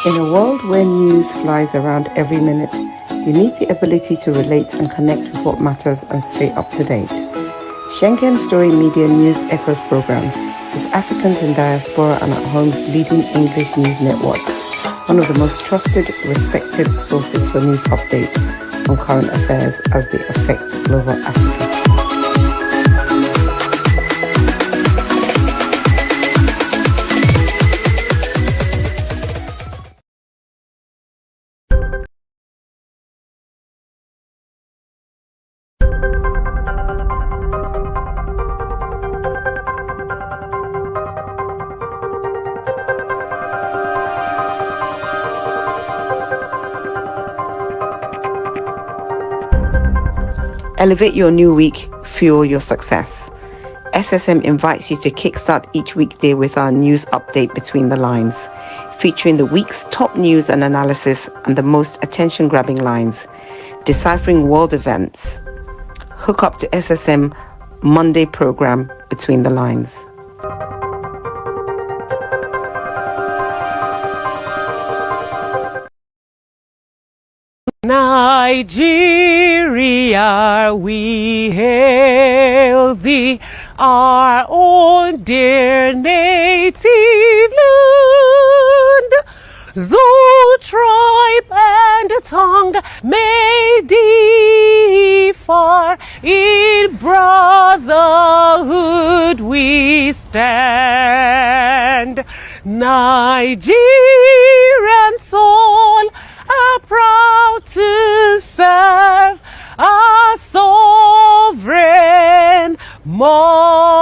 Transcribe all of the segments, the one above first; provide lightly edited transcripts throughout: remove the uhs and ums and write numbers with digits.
In a world where news flies around every minute, you need the ability to relate and connect with what matters and stay up to date. Schengen Story Media News Echoes program is Africans in Diaspora and at Home's leading English news network, one of the most trusted, respected sources for news updates on current affairs as they affect global Africa. Elevate your new week, fuel your success. SSM invites you to kickstart each weekday with our news update Between the Lines, featuring the week's top news and analysis and the most attention-grabbing lines, deciphering world events. Hook up to SSM Monday program Between the Lines. Nigeria, we hail thee, our own dear native land. Though tribe and tongue may differ, in brotherhood we stand. Nigerians all are proud to serve our sovereign motherland.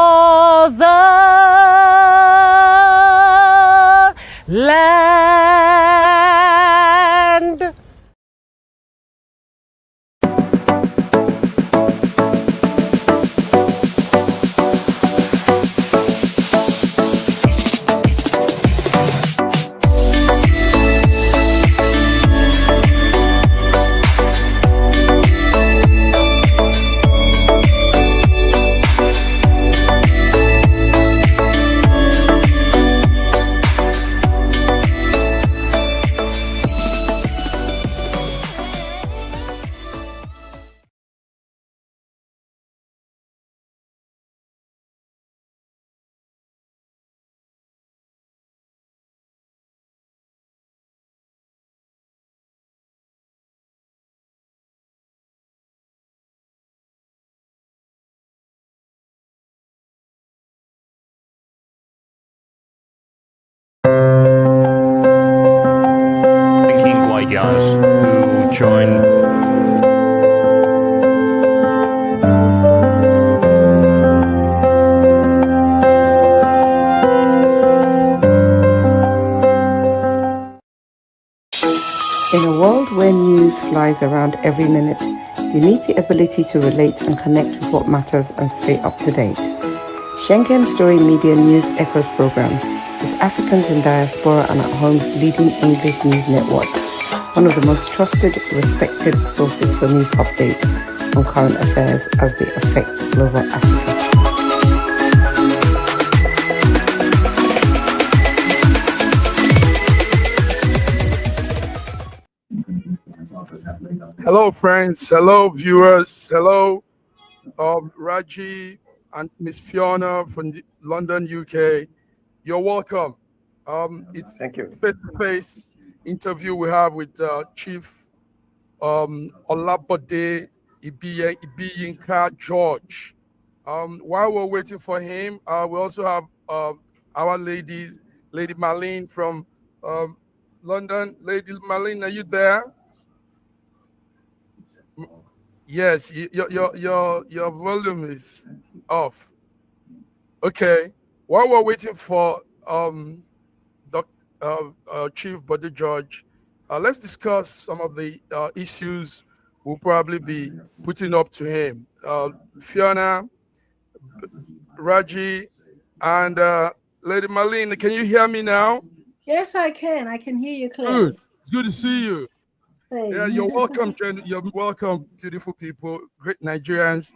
Guys who join. In a world where news flies around every minute, you need the ability to relate and connect with what matters and stay up to date. Schengen Story Media News Echoes program is Africans in Diaspora and at Home's leading English news network, one of the most trusted, respected sources for news updates on current affairs as they affect global Africa. Hello, friends. Hello, viewers. Hello, Raji and Miss Fiona from London, UK. You're welcome. Thank you. Face-to-face interview we have with Chief Olabode Ibiyinka George. While we're waiting for him, we also have our Lady Marlene from London. Lady Marlene, are you there? Yes, your volume is off. Okay. While we're waiting for Chief Olabode George, let's discuss some of the issues we'll probably be putting up to him. Fiona, Raji, and Lady Marlene, can you hear me now? Yes, I can. I can hear you clearly. Good. It's good to see you. Same. Yeah, you're welcome, you're welcome, beautiful people, great Nigerians.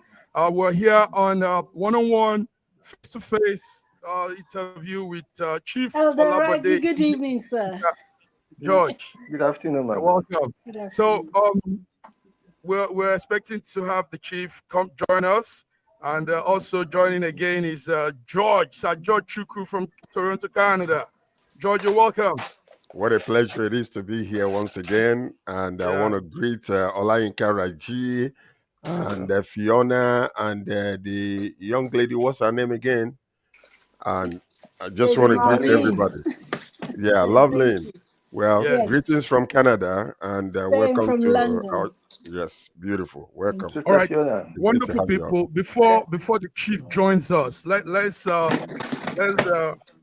We're here on one-on-one, face-to-face interview with Chief Elder Olabode. Raji, good evening, sir. George. Good afternoon, You're man. welcome. Good So afternoon. we're expecting to have the chief come join us, and also joining again is George, Sir George Chukwu from Toronto, Canada. George, you're welcome. What a pleasure it is to be here once again. And I want to greet Olayinka Raji and Fiona and the young lady, what's her name again? And I just want to greet everybody. Yeah, Loveline. Well, Yes. greetings from Canada and welcome from to London. yes, beautiful. Welcome. All right, Fiona. wonderful people. Before the chief joins us, let's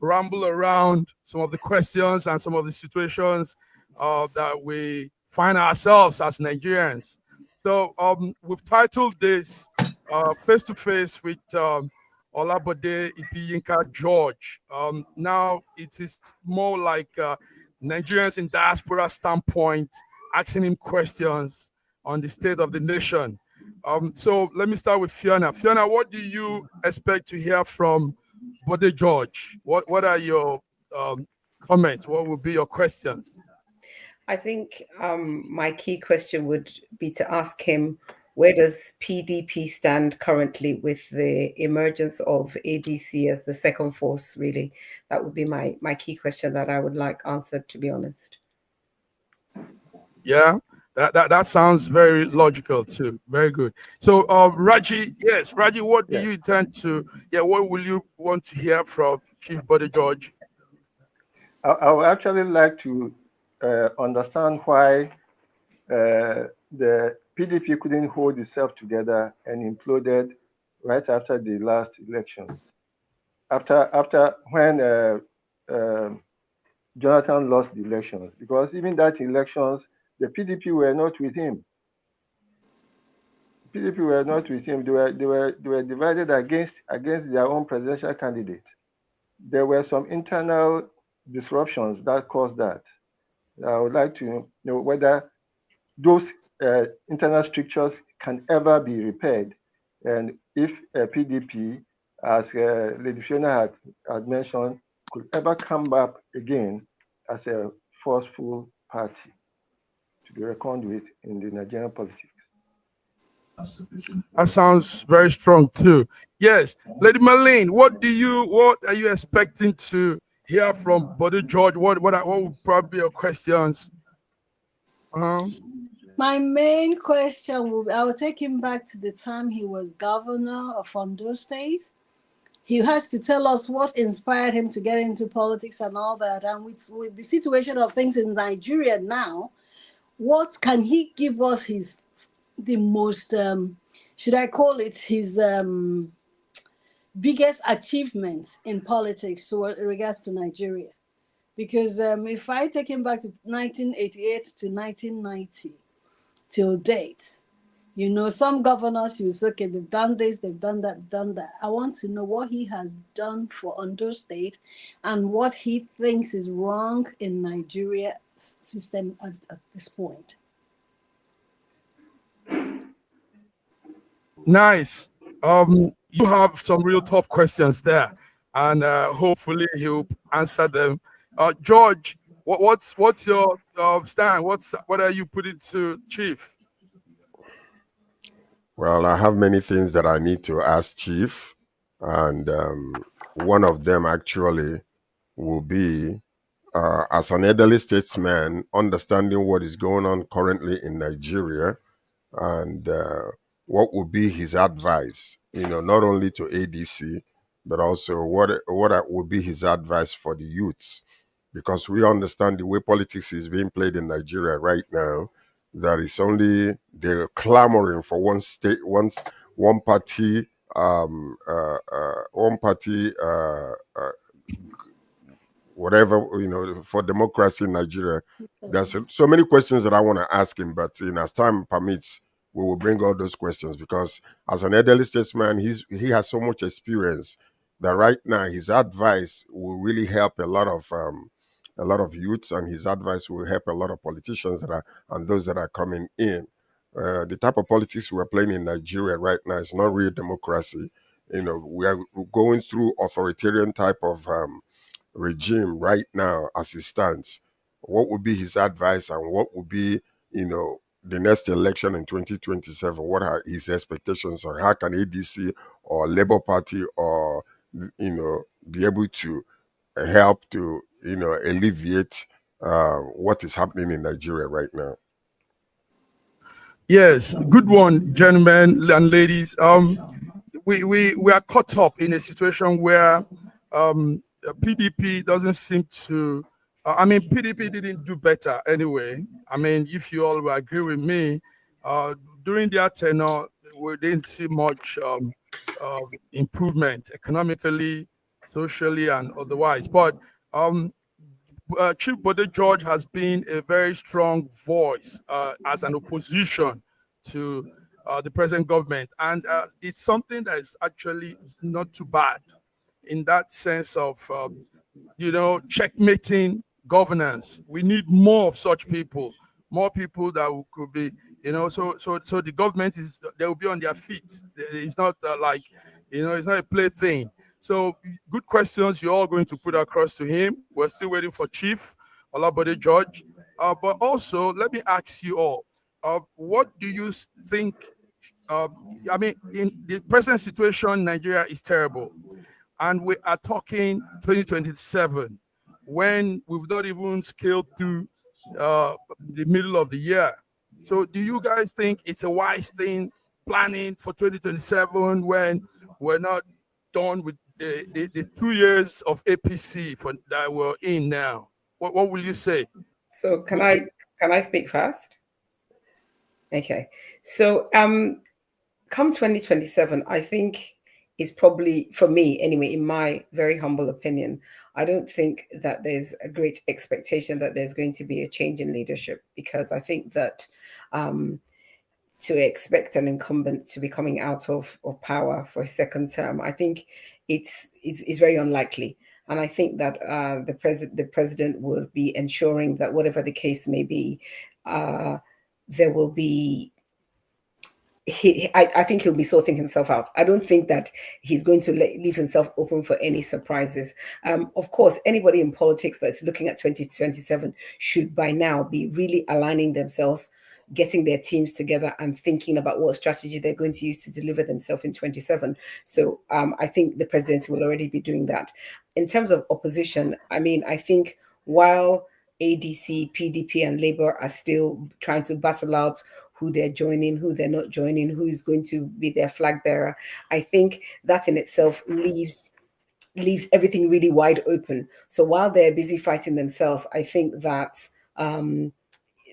ramble around some of the questions and some of the situations that we find ourselves as Nigerians. So we've titled this Face to Face with Olabode Ibiyinka George. Now it is more like Nigerians in diaspora standpoint, asking him questions on the state of the nation. So let me start with Fiona. Fiona, what do you expect to hear from Olabode George? What are your comments? What will be your questions? I think my key question would be to ask him, where does PDP stand currently with the emergence of ADC as the second force, really? That would be my key question that I would like answered, to be honest. Yeah, that sounds very logical too. Very good. So Raji, yes, Raji, what do you intend to, what will you want to hear from Chief Olabode George? I would actually like to understand why the PDP couldn't hold itself together and imploded right after the last elections. After when Jonathan lost the elections, because even that elections, the PDP were not with him. PDP were not with him. They were divided against their own presidential candidate. There were some internal disruptions that caused that. I would like to know whether those internal strictures can ever be repaired, and if PDP, as Lady Fiona had mentioned, could ever come back again as a forceful party to be reckoned with in the Nigerian politics. That sounds very strong too. Yes, Lady Marlene, what are you expecting to hear from Olabode George? What would probably be your questions? My main question will be, I will take him back to the time he was governor of Ondo State. He has to tell us what inspired him to get into politics and all that. And with the situation of things in Nigeria now, what can he give us the most, should I call it his biggest achievements in politics in regards to Nigeria? Because if I take him back to 1988 to 1990 till date, some governors, you say, okay, they've done this, they've done that, done that. I want to know what he has done for Ondo State and what he thinks is wrong in Nigeria system at this point. Nice. You have some real tough questions there, and hopefully he'll answer them. George, what's your stand? What are you putting to Chief? Well, I have many things that I need to ask Chief, and one of them actually will be, as an elderly statesman, understanding what is going on currently in Nigeria, and what would be his advice, not only to ADC, but also what would be his advice for the youths, because we understand the way politics is being played in Nigeria right now, that it's only they're clamoring for one party, whatever, for democracy in Nigeria. There's so many questions that I want to ask him, but as time permits, we will bring all those questions, because as an elderly statesman, he has so much experience that right now his advice will really help a lot of youths, and his advice will help a lot of politicians and those that are coming in. The type of politics we're playing in Nigeria right now is not real democracy. We are going through authoritarian type of regime right now as it stands, what would be his advice and what would be, the next election in 2027? What are his expectations, or how can ADC or Labour Party or, be able to help to, alleviate what is happening in Nigeria right now? Yes, good one, gentlemen and ladies. We are caught up in a situation where PDP doesn't seem to. PDP didn't do better anyway. I mean, if you all will agree with me, during their tenure, we didn't see much improvement economically, socially, and otherwise. But Chief Bode George has been a very strong voice as an opposition to the present government. And it's something that is actually not too bad in that sense of, checkmating governance. We need more of such people, more people that could be, so the government they will be on their feet. It's not it's not a plaything. So good questions you're all going to put across to him. We're still waiting for Chief Olabode George. But also, let me ask you all, what do you think? In the present situation, Nigeria is terrible. And we are talking 2027, when we've not even scaled through the middle of the year. So do you guys think it's a wise thing planning for 2027 when we're not done with the 2 years of APC that we're in now? What will you say? So can I speak first? Okay. So come 2027, I think is probably, for me anyway, in my very humble opinion, I don't think that there's a great expectation that there's going to be a change in leadership, because I think that to expect an incumbent to be coming out of power for a second term, I think it's very unlikely. And I think that the president will be ensuring that whatever the case may be, there will be. I think he'll be sorting himself out. I don't think that he's going to leave himself open for any surprises. Of course, anybody in politics that's looking at 2027 should by now be really aligning themselves, getting their teams together and thinking about what strategy they're going to use to deliver themselves in 27. So I think the presidency will already be doing that. In terms of opposition, I think while ADC, PDP and Labour are still trying to battle out who they're joining, who they're not joining, who's going to be their flag bearer, I think that in itself leaves everything really wide open. So while they're busy fighting themselves, I think that the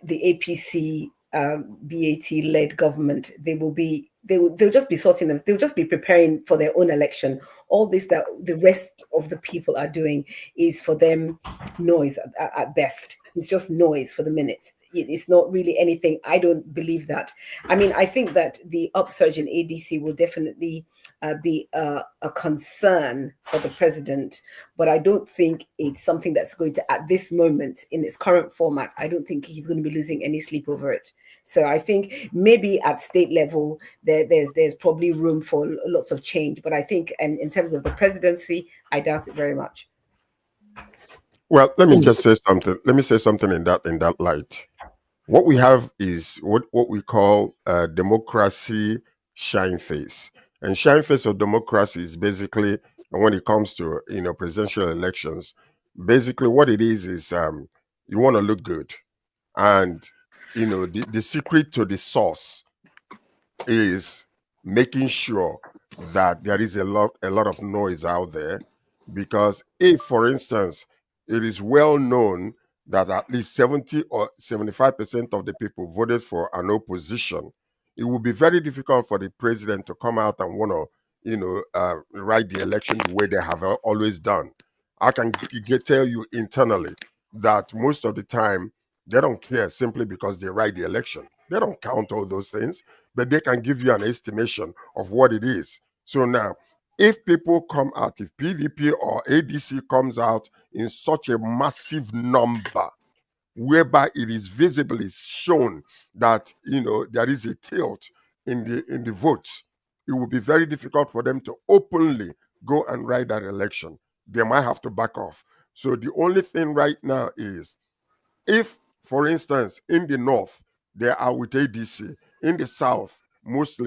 APC BAT-led government, they'll just be sorting them. They'll just be preparing for their own election. All this that the rest of the people are doing is for them noise at best. It's just noise for the minute. It's not really anything. I don't believe that. I think that the upsurge in ADC will definitely be a concern for the president, but I don't think it's something that's going to, at this moment, in its current format, I don't think he's going to be losing any sleep over it. So I think maybe at state level, there's probably room for lots of change, but I think in terms of the presidency, I doubt it very much. Well, let me just say something. Let me say something in that light. What we have is what we call democracy shine face. And shine face of democracy is basically, when it comes to presidential elections, basically what it is you want to look good. And the secret to the sauce is making sure that there is a lot of noise out there. Because if, for instance, it is well known that at least 70 or 75% of the people voted for an opposition, it will be very difficult for the president to come out and want to, write the election the way they have always done. I can tell you internally that most of the time they don't care, simply because they write the election. They don't count all those things, but they can give you an estimation of what it is. So now, if people come out, if PDP or ADC comes out in such a massive number, whereby it is visibly shown that there is a tilt in the votes, it will be very difficult for them to openly go and write that election. They might have to back off. So the only thing right now is If, for instance, in the north, they are with ADC, in the south, most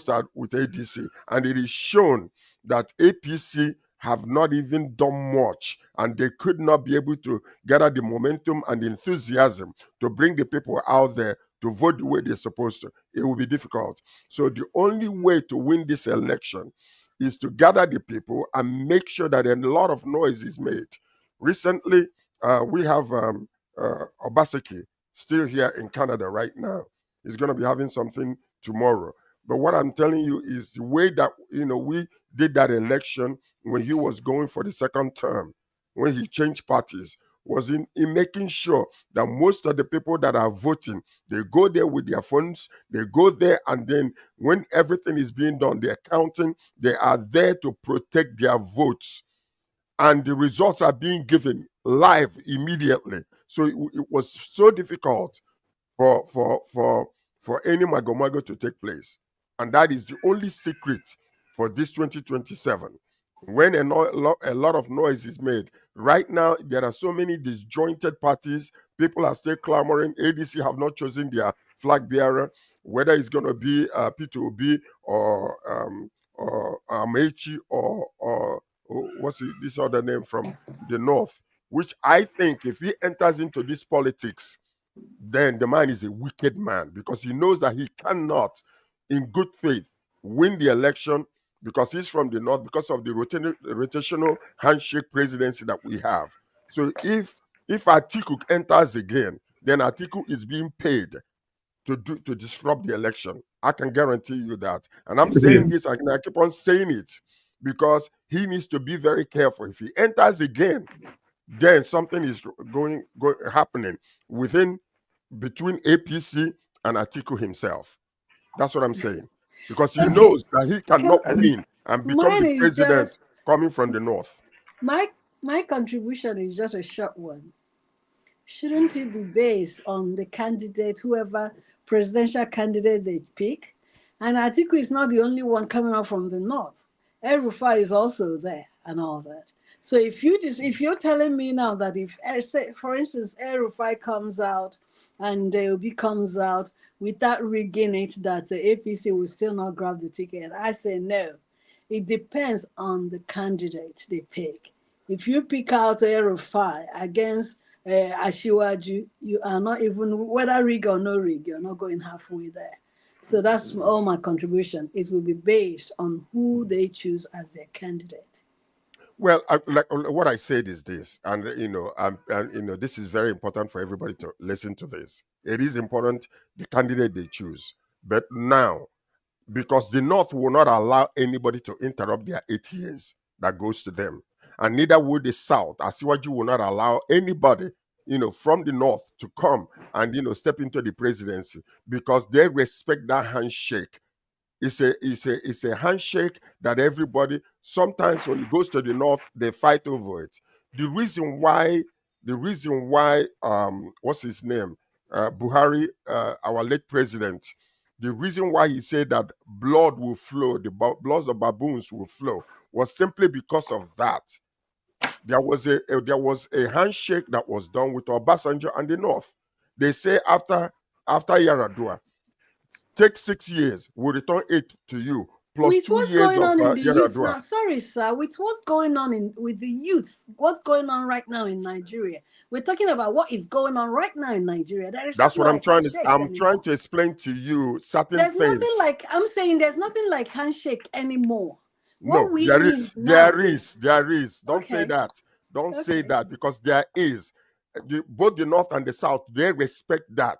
are with ADC, and it is shown that APC have not even done much, and they could not be able to gather the momentum and enthusiasm to bring the people out there to vote the way they're supposed to. It will be difficult. So the only way to win this election is to gather the people and make sure that a lot of noise is made. Recently, we have Obaseki still here in Canada right now. He's going to be having something tomorrow. But what I'm telling you is the way that we did that election when he was going for the second term, when he changed parties, was in making sure that most of the people that are voting, they go there with their phones, they go there, and then when everything is being done, they're counting, they are there to protect their votes. And the results are being given live immediately. So it was so difficult for any magomago to take place. And that is the only secret for this 2027. When a lot of noise is made. Right now, there are so many disjointed parties. People are still clamoring. ADC have not chosen their flag bearer, whether it's going to be P2B or Amechi or what's this other name from the north, which I think if he enters into this politics, then the man is a wicked man, because he knows that he cannot, in good faith, win the election because he's from the north, because of the rotational handshake presidency that we have. So if Atiku enters again, then Atiku is being paid to disrupt the election. I can guarantee you that. And I'm saying this, I keep on saying it, because he needs to be very careful. If he enters again, then something is happening between APC and Atiku himself. That's what I'm saying. Because he knows that he cannot win and become Mine the is president just coming from the north. my contribution is just a short one. Shouldn't it be based on the candidate, whoever presidential candidate they pick? And Atiku is not the only one coming out from the north. El-Rufai is also there and all that. So if you're telling me now that if, say, for instance, El-Rufai comes out and Obi comes out without rigging it, that the APC will still not grab the ticket, I say no. It depends on the candidate they pick. If you pick out El-Rufai against Ashiwaju, you are not even, whether rig or no rig, you're not going halfway there. So that's all my contribution. It will be based on who they choose as their candidate. Well, what I said is this, and this is very important for everybody to listen to this. It is important the candidate they choose, but now, because the North will not allow anybody to interrupt their 8 years that goes to them, and neither would the South. Asiwaju will not allow anybody, from the North to come and step into the presidency, because they respect that handshake. It's a handshake that everybody, sometimes when it goes to the north, they fight over it. The reason why what's his name? Buhari, our late president, the reason why he said that blood will flow, the bloods of baboons will flow, was simply because of that. There was a handshake that was done with Obasanjo and the North. They say after Yaradua, take 6 years, we'll return 8 to you, plus With 2 what's years going of on in the youth Yaradua. now, sorry, sir, with what's going on with the youth, what's going on right now in Nigeria? We're talking about what is going on right now in Nigeria. There is That's nothing what like handshakes I'm anymore. trying to explain to you certain There's things. nothing like, I'm saying there's nothing like handshake anymore. No, What we there need is. now is, Don't say okay, that. Don't say okay. that, because there is. Both the North and the South, they respect that.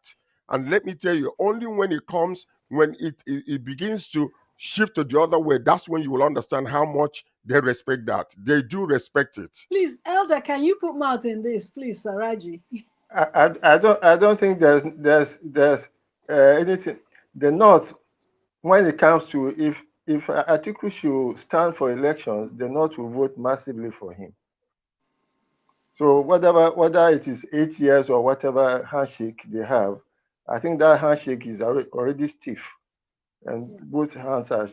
And let me tell you, only when it begins to shift to the other way, that's when you will understand how much they respect that. They do respect it. Please, Elder, can you put mouth in this, please, Saraji? I don't think there's anything. The North, when it comes to if Atiku should stand for elections, the North will vote massively for him. So whether it is 8 years or whatever handshake they have, I think that handshake is already stiff, and both hands are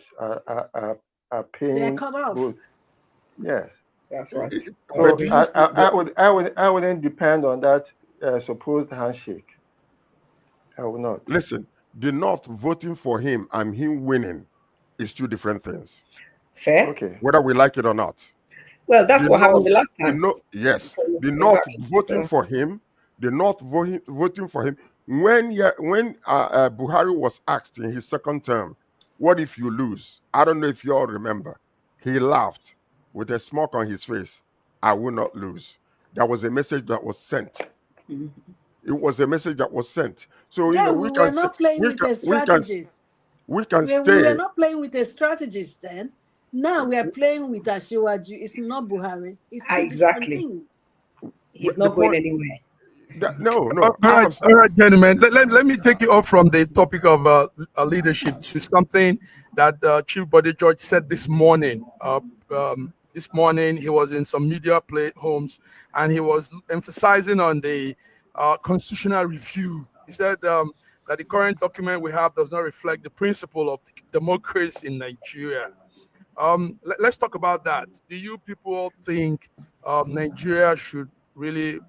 They're paying cut off. both. Yes, That's right. so I wouldn't depend on that supposed handshake. I will not. Listen, the North voting for him and him winning is two different things. Fair. Okay. Whether we like it or not. Well, that's The what happened North, the last time. yes, So, the North exactly. voting So, for him, the North voting for him. When Buhari was asked in his second term, what if you lose? I don't know if you all remember. He laughed with a smirk on his face. I will not lose. That was a message that was sent. mhm. It was a message that was sent. So Yeah, we we were can say not playing we with can a we can strategist. we can We were stay. not playing with a strategist then. Now we are playing with Ashiwaju. It's not Buhari. It's two different Exactly. things. He's The not going point. anywhere. No, All no. I right, have all right, gentlemen. Let me take you off from the topic of leadership to something that Chief Bode George said this morning. This morning, he was in some media play homes, and he was emphasizing on the constitutional review. He said that the current document we have does not reflect the principle of democracy in Nigeria. Let's talk about that. Do you people think Nigeria should really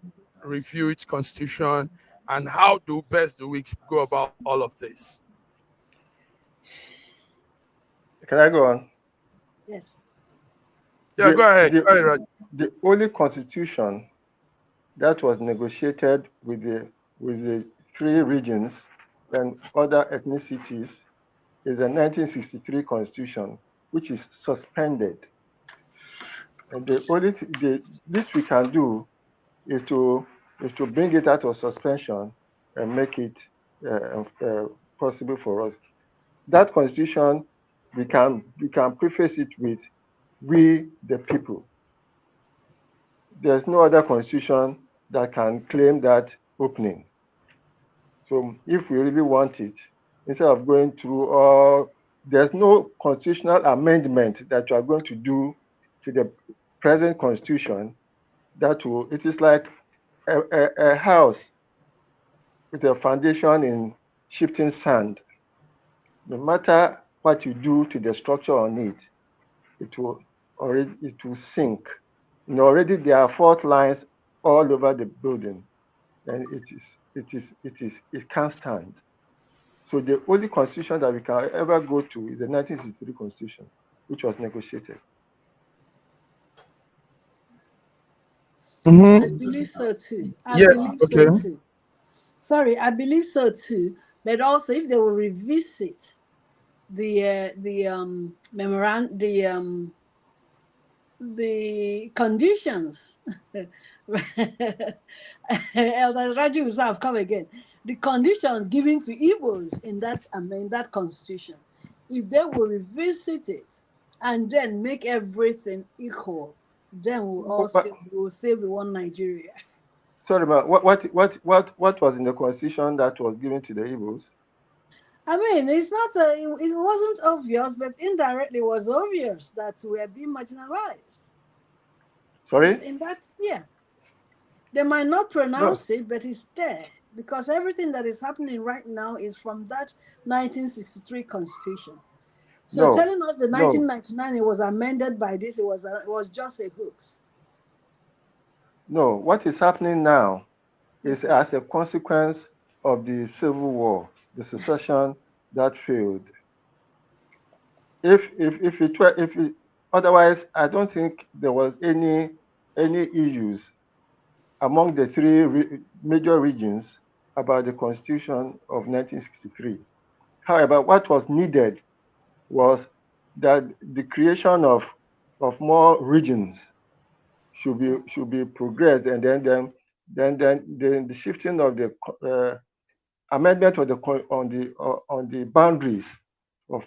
review its constitution, and how do we go about all of this? Can I go on? Yes. Yeah, go ahead. The, Go ahead, Raj. the only constitution that was negotiated with the three regions and other ethnicities is the 1963 constitution, which is suspended. And the only the least we can do is to bring it out of suspension and make it possible for us. That constitution, we can preface it with "we the people." There's no other constitution that can claim that opening. So if we really want it, instead of going through all, there's no constitutional amendment that you are going to do to the present constitution that will, it is like a house with a foundation in shifting sand. No matter what you do to the structure on it, it will sink. And already there are fault lines all over the building, and it can't stand. So the only constitution that we can ever go to is the 1963 constitution, which was negotiated. I believe so too. I Yeah. believe so Okay. too. Sorry, I believe so too. But also, if they will revisit the memorandum, the conditions, Elder Raju will have come again. The conditions given to Igbos in that constitution, if they will revisit it and then make everything equal, then we will still be one Nigeria. Sorry, but what was in the constitution that was given to the Igbos? I mean, it's not it wasn't obvious, but indirectly it was obvious that we are being marginalized. It's Sorry? in that, yeah. They might not No, pronounce it, but it's there because everything that is happening right now is from that 1963 Constitution. So no, telling us the no, 1999 it was amended by this, it was just a hoax. no. What is happening now Yes, is sir. as a consequence of the Civil War, the secession that failed. If otherwise, I don't think there was any issues among the three major regions about the Constitution of 1963. However, what was needed was that the creation of more regions should be progressed, and then the shifting of the amendment of on the boundaries of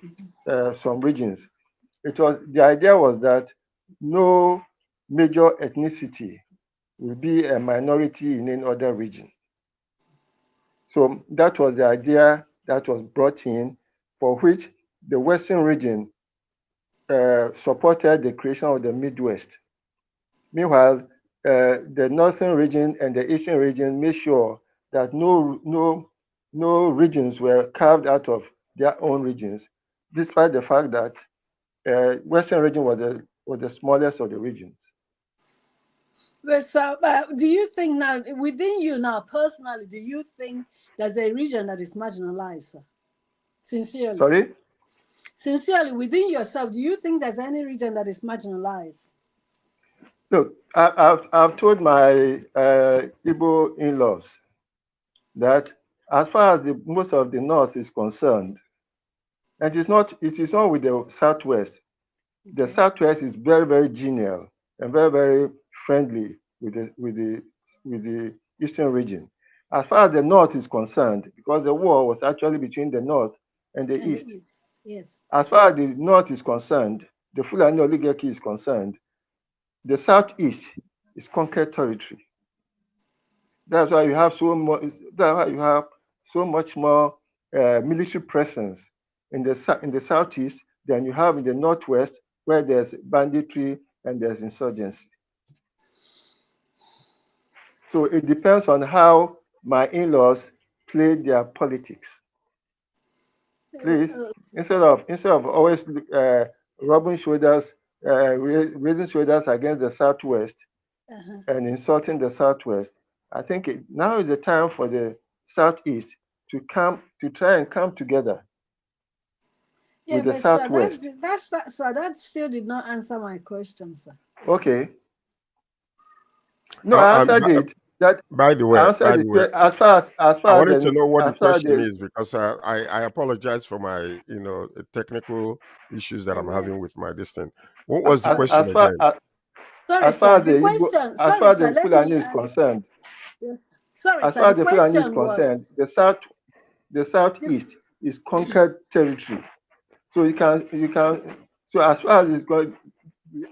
some regions. The idea was that no major ethnicity will be a minority in any other region. So that was the idea that was brought in, for which the Western region supported the creation of the Midwest. Meanwhile, the Northern region and the Eastern region made sure that no regions were carved out of their own regions, despite the fact that Western region was the smallest of the regions. But so, do you think now, within you now, personally, do you think there's a region that is marginalized, sir? Sincerely. Sorry? Sincerely, within yourself, do you think there's any region that is marginalized? Look, I've told my Igbo in-laws that as far as most of the north is concerned, and it is not with the southwest. The Okay. southwest is very, very genial and very, very friendly with the eastern region. As far as the north is concerned, because the war was actually between the north and the And the east. east, yes. As far as the north is concerned, the Fulani oligarchy is concerned, the southeast is conquered territory. That's why you have so much. That's why you have so much more military presence in the southeast than you have in the northwest, where there's banditry and there's insurgency. So it depends on how my in-laws play their politics. Please, instead of always rubbing shoulders, raising shoulders against the southwest and insulting the southwest, I think now is the time for the southeast to try and come together Yeah, with the but sir, southwest. that still did not answer my question, sir. Okay. No, I answered it. By the I way, answered it as far I as wanted to know what the as far as question is, because I apologize for my technical issues that I'm having with my distance. What was the question again? Sorry, as far sir. as The the Igbo, question. as Sorry, far as sir. the Let me Fulani is ask. concerned, Yes. Sorry, as sir. far The as the Fulani is question was. concerned, the southeast is conquered territory. So so as far as it's going,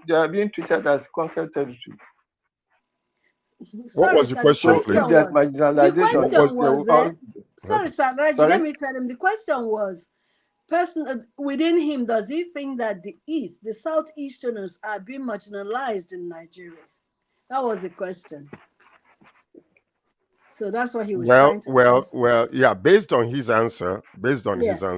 they are being treated as conquered territory. What Sorry, was the sir. The question, So please? if question there's was. The marginalization, What question was they was. will all. Sorry, okay. sir. Reggie, let Sorry? me tell him. The question was. Person within him, does he think that the East, the Southeasterners, are being marginalized in Nigeria? That was the question. So that's what he was trying to answer. Yeah. Based on his answer, Yeah.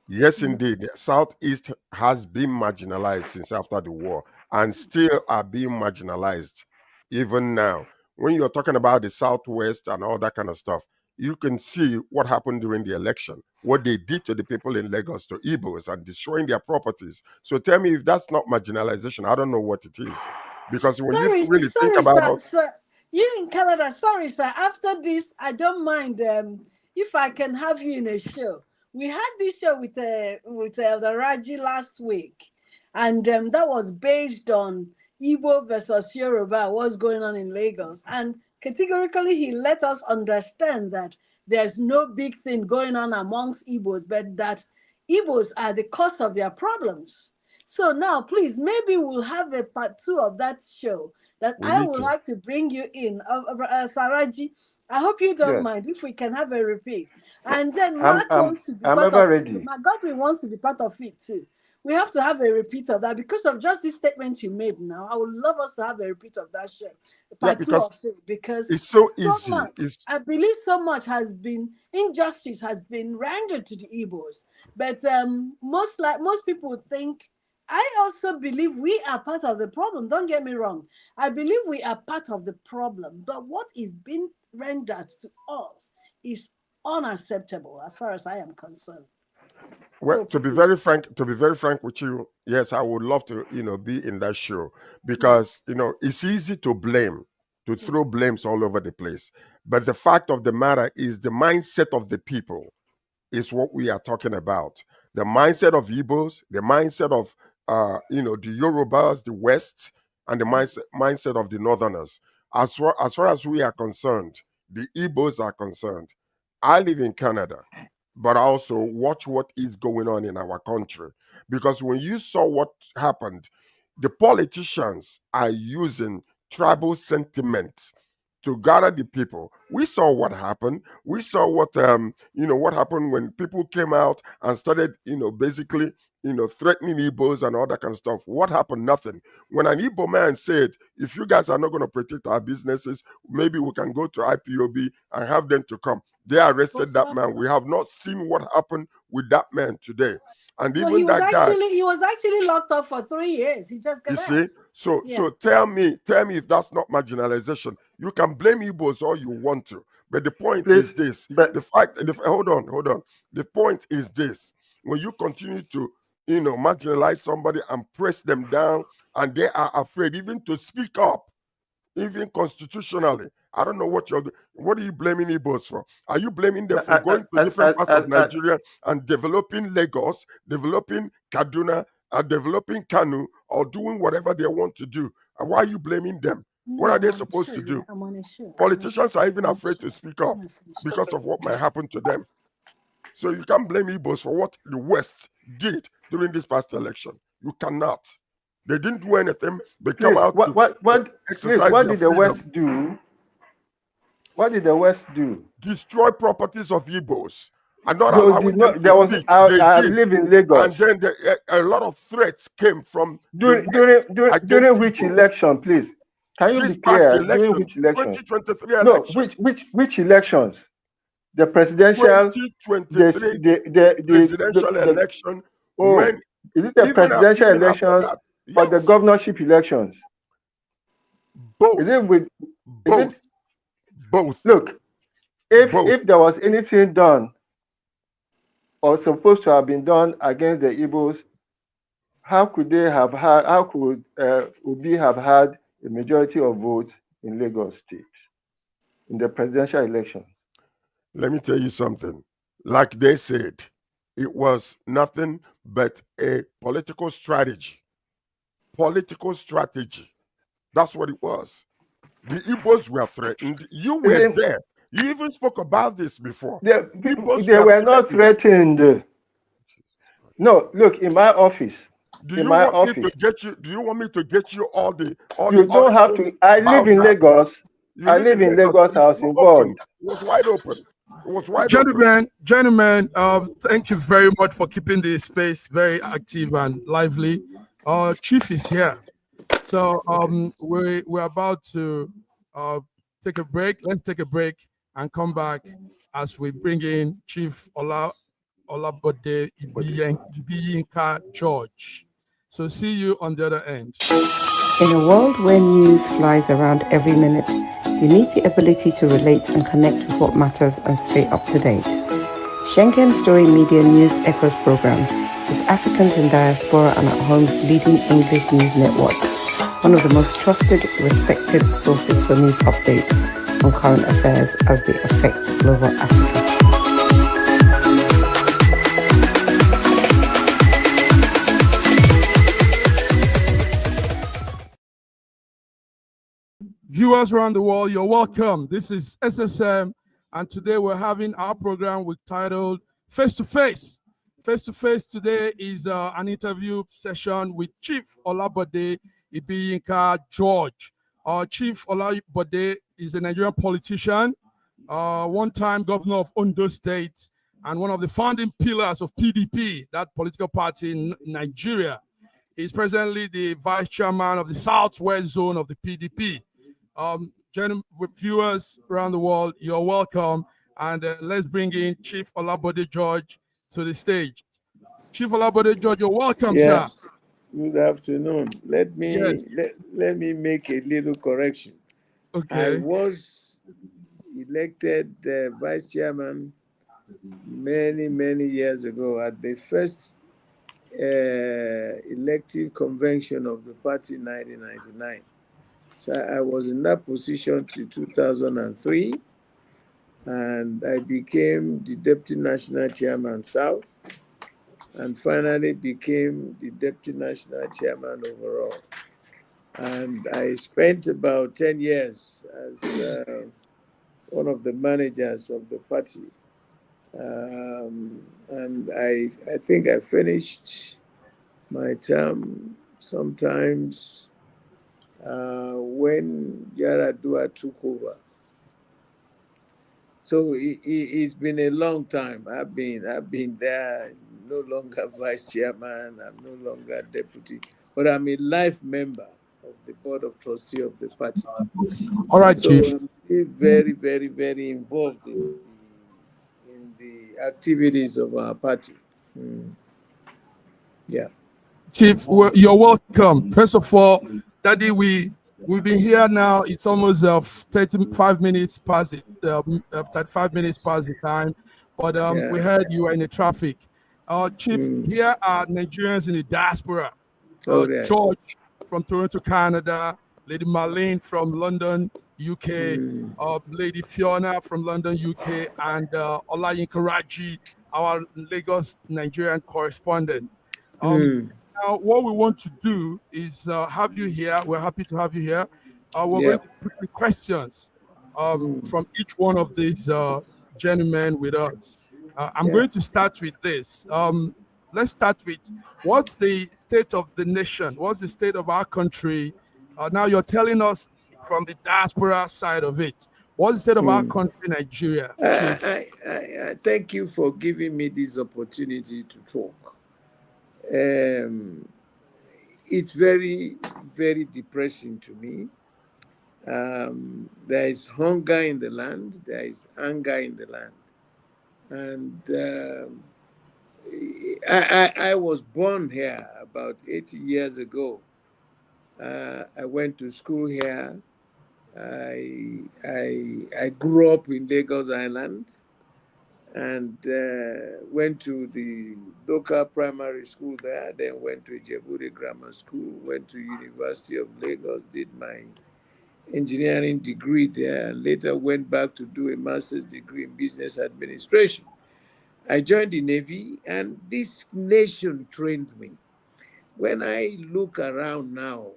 yes, indeed, the Southeast has been marginalized since after the war, and still are being marginalized even now. When you're talking about the Southwest and all that kind of stuff, you can see what happened during the election, what they did to the people in Lagos, to Igbos, and destroying their properties. So tell me, if that's not marginalization, I don't know what it is. Because when you really think Sorry, about sir. You in Canada, sorry, sir. After this, I don't mind if I can have you in a show. We had this show with Elder Raji last week, and that was based on Igbo versus Yoruba, what's going on in Lagos. And categorically, he let us understand that there's no big thing going on amongst Igbos, but that Igbos are the cause of their problems. So now, please, maybe we'll have a part 2 of that show that we I need would to. like to bring you in. Saraji, I hope you don't Yes, mind if we can have a repeat. And then I'm Mark I'm wants to be I'm part ever of it too. ready. Mark Godwin wants to be part of it too. We have to have a repeat of that because of just this statement you made now. I would love us to have a repeat of that show, Yeah, part 2 because of it, because it's so so easy. much, It's I believe so much has been injustice has been rendered to the Igbos. But most people think, I also believe we are part of the problem. Don't get me wrong. I believe we are part of the problem. But what is being rendered to us is unacceptable as far as I am concerned. well, So to be please, very frank, with you, yes, I would love to, be in that show, yeah. because it's easy to blame, to throw blames all over the place. But the fact of the matter is, the mindset of the people is what we are talking about. The mindset of Igbos, the mindset of the Yorubas, the West, and the mindset of the Northerners. As far as we are concerned, the Igbos are concerned. I live in Canada, but I also watch what is going on in our country. Because when you saw what happened, the politicians are using tribal sentiments to gather the people. We saw what happened. We saw what happened when people came out and started, basically, threatening Igbos and all that kind of stuff. What happened? Nothing. When an Igbo man said, if you guys are not going to protect our businesses, maybe we can go to IPOB and have them to come. They arrested that man. We have not seen what happened with that man today. And So even that guy, he was actually locked up for 3 years. He just got you out. see, so tell me if that's not marginalization. You can blame Igbos all you want to, but the point is this: hold on. The point is this: when you continue to, marginalize somebody and press them down, and they are afraid even to speak up, even constitutionally. I don't know what what are you blaming Igbos for? Are you blaming them for going to different parts of Nigeria and developing Lagos, developing Kaduna, and developing Kanu, or doing whatever they want to do? And why are you blaming them? What are they supposed to do? Politicians are even afraid to speak up because of what might happen to them. So you can't blame Igbos for what the West did during this past election. You cannot. They didn't do anything. They come out to exercise what their did the freedom. West do? What did the West do? Destroy properties of Igbos and not No, allowing them to speak. I live in Lagos. And then a lot of threats came from during which Igbos. election, please? Can you This be clear? past election, During which election? 2023 election. No, which elections? The presidential 2023 presidential election. When is it the presidential elections or the governorship elections? Both. Is it with both? Look, if there was anything done or supposed to have been done against the Igbos, how could they have had? How could Obi have had a majority of votes in Lagos State in the presidential elections? Let me tell you something. Like they said, it was nothing but a political strategy. Political strategy. That's what it was. The Igbos were threatened. You were there. You even spoke about this before. They were not threatened. No, look, in my office. Do you want me to get you all the you don't have to. I live in Lagos. I live in Lagos. I was involved. It was wide open. It was wide open. Gentlemen, thank you very much for keeping the space very active and lively. Chief is here. So we're about to take a break. Let's take a break and come back as we bring in Chief Olabode Ibiyinka George. So see you on the other end. In a world where news flies around every minute, you need the ability to relate and connect with what matters and stay up to date. Schengen Story Media News Echoes program is Africans in Diaspora and at Home's leading English news network, one of the most trusted, respected sources for news updates on current affairs as they affect global Africa. Viewers around the world, you're welcome. This is SSM, and today we're having our program we've titled Face to Face. Face to Face today is an interview session with Chief Olabode Ibiyinka George. Chief Olabode is a Nigerian politician, one-time governor of Ondo State, and one of the founding pillars of PDP, that political party in Nigeria. He's presently the vice chairman of the Southwest Zone of the PDP. Viewers around the world, you're welcome. And let's bring in Chief Olabode George to the stage. Chief Olabode George, you're welcome, sir. Good afternoon. Let me make a little correction. Okay. I was elected vice chairman many years ago at the first elective convention of the party in 1999. So I was in that position till 2003, and I became the Deputy National Chairman South, and finally became the Deputy National Chairman overall. And I spent about 10 years as one of the managers of the party. And I think I finished my term sometimes when Yaradua took over. So it's been a long time. I've been there, no longer vice chairman, I'm no longer deputy, but I'm a life member of the board of trustees of the party. All right, so Chief. I'm still very involved in the activities of our party. Yeah. Chief, you're welcome. First of all, Daddy, we've been here now. It's almost 35 minutes past it, 35 minutes past the time. But we Yeah. heard you were in the traffic. Chief, Mm. here are Nigerians in the diaspora. All right. George from Toronto, Canada, Lady Marlene from London, UK, Mm. Lady Fiona from London, UK, and Olayinka Raji, our Lagos Nigerian correspondent. Um, Mm. Now, what we want to do is have you here. We're happy to have you here. We're Yeah. going to put the questions Mm. from each one of these gentlemen with us. I'm Yeah. going to start with this. Let's start with what's the state of the nation? What's the state of our country? Now, you're telling us from the diaspora side of it. What's the state of our Mm. country, Nigeria, Chief? I thank you for giving me this opportunity to talk. It's very, very depressing to me. There is hunger in the land, there is anger in the land. And I was born here about 80 years ago. I went to school here. I grew up in Lagos Island and went to the local primary school there, then went to Ijebuode Grammar School, went to University of Lagos, did my engineering degree there, and later went back to do a master's degree in business administration. I joined the Navy, and this nation trained me. When I look around now,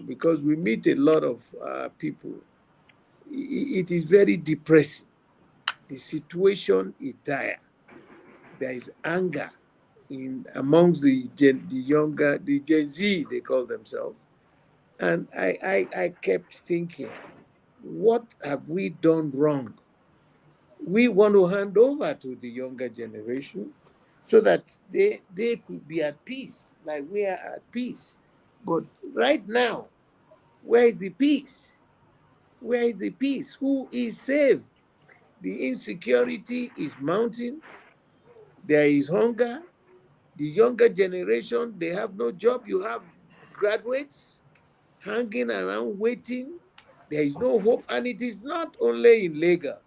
because we meet a lot of people, it is very depressing. The situation is dire. There is anger amongst the younger, the Gen Z, they call themselves. And I kept thinking, what have we done wrong? We want to hand over to the younger generation so that they could be at peace, like we are at peace. But right now, where is the peace? Where is the peace? Who is safe? The insecurity is mounting. There is hunger. The younger generation, they have no job. You have graduates hanging around waiting. There is no hope. And it is not only in Lagos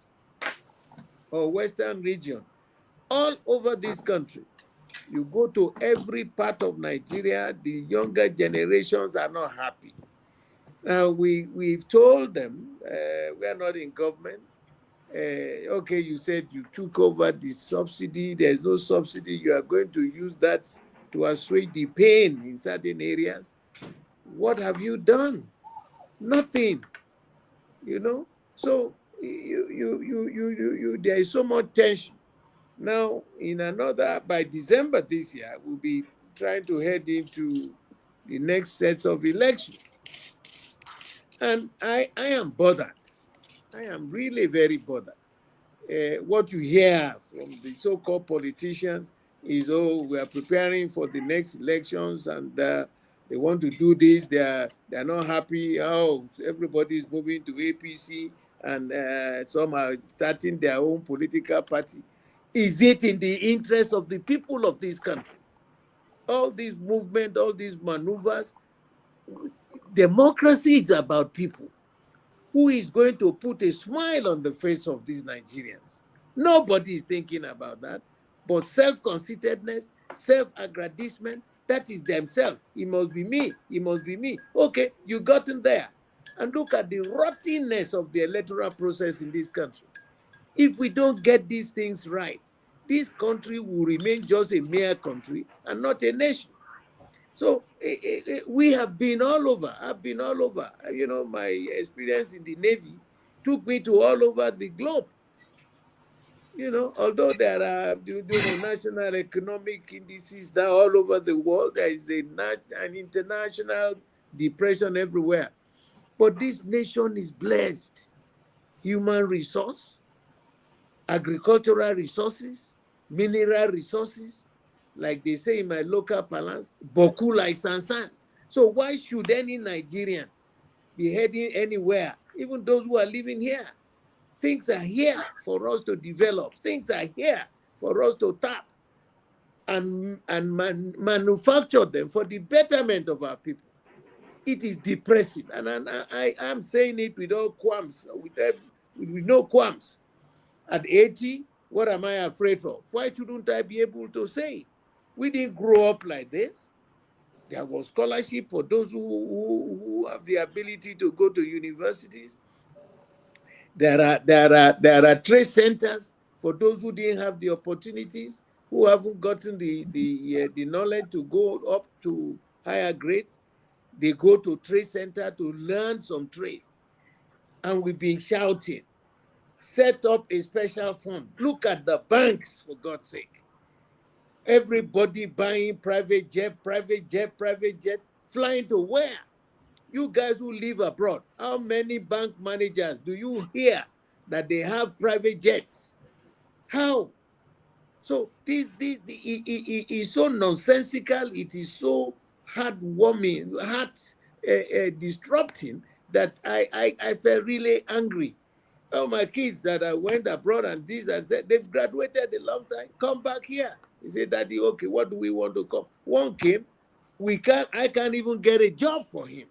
or Western region. All over this country, you go to every part of Nigeria, the younger generations are not happy. Now, we've told them, we are not in government. Okay, you said you took over the subsidy. There's no subsidy. You are going to use that to assuage the pain in certain areas. What have you done? Nothing, you know? So there is so much tension. Now, by December this year, we'll be trying to head into the next sets of elections. And I am bothered. I am really very bothered. What you hear from the so-called politicians is, oh, we are preparing for the next elections and they want to do this. They're not happy. Oh, everybody is moving to APC and some are starting their own political party. Is it in the interest of the people of this country? All these movements, all these maneuvers, democracy is about people. Who is going to put a smile on the face of these Nigerians? Nobody is thinking about that. But self-conceitedness, self-aggrandizement, that is themselves. It must be me. It must be me. Okay, you gotten there. And look at the rottenness of the electoral process in this country. If we don't get these things right, this country will remain just a mere country and not a nation. So we have been all over. I've been all over. You know, my experience in the Navy took me to all over the globe. You know, although there are national economic indices that all over the world, there is an international depression everywhere. But this nation is blessed. Human resource, agricultural resources, mineral resources, like they say in my local parlance, boku like sansan. So why should any Nigerian be heading anywhere, even those who are living here? Things are here for us to develop. Things are here for us to tap. and manufacture them for the betterment of our people. It is depressing, and I am saying it with all qualms, with no qualms. At 80, what am I afraid of? Why shouldn't I be able to say it? We didn't grow up like this. There was scholarship for those who have the ability to go to universities. There are trade centers for those who didn't have the opportunities, who haven't gotten the knowledge to go up to higher grades. They go to trade center to learn some trade. And we've been shouting, set up a special fund. Look at the banks, for God's sake. Everybody buying private jet, flying to where? You guys who live abroad, how many bank managers do you hear that they have private jets? How? So this it is so nonsensical. It is so heartwarming, disrupting that I felt really angry. All my kids that I went abroad and this and said they've graduated a long time. Come back here. He said, Daddy, okay, what do we want to come? One came, I can't even get a job for him.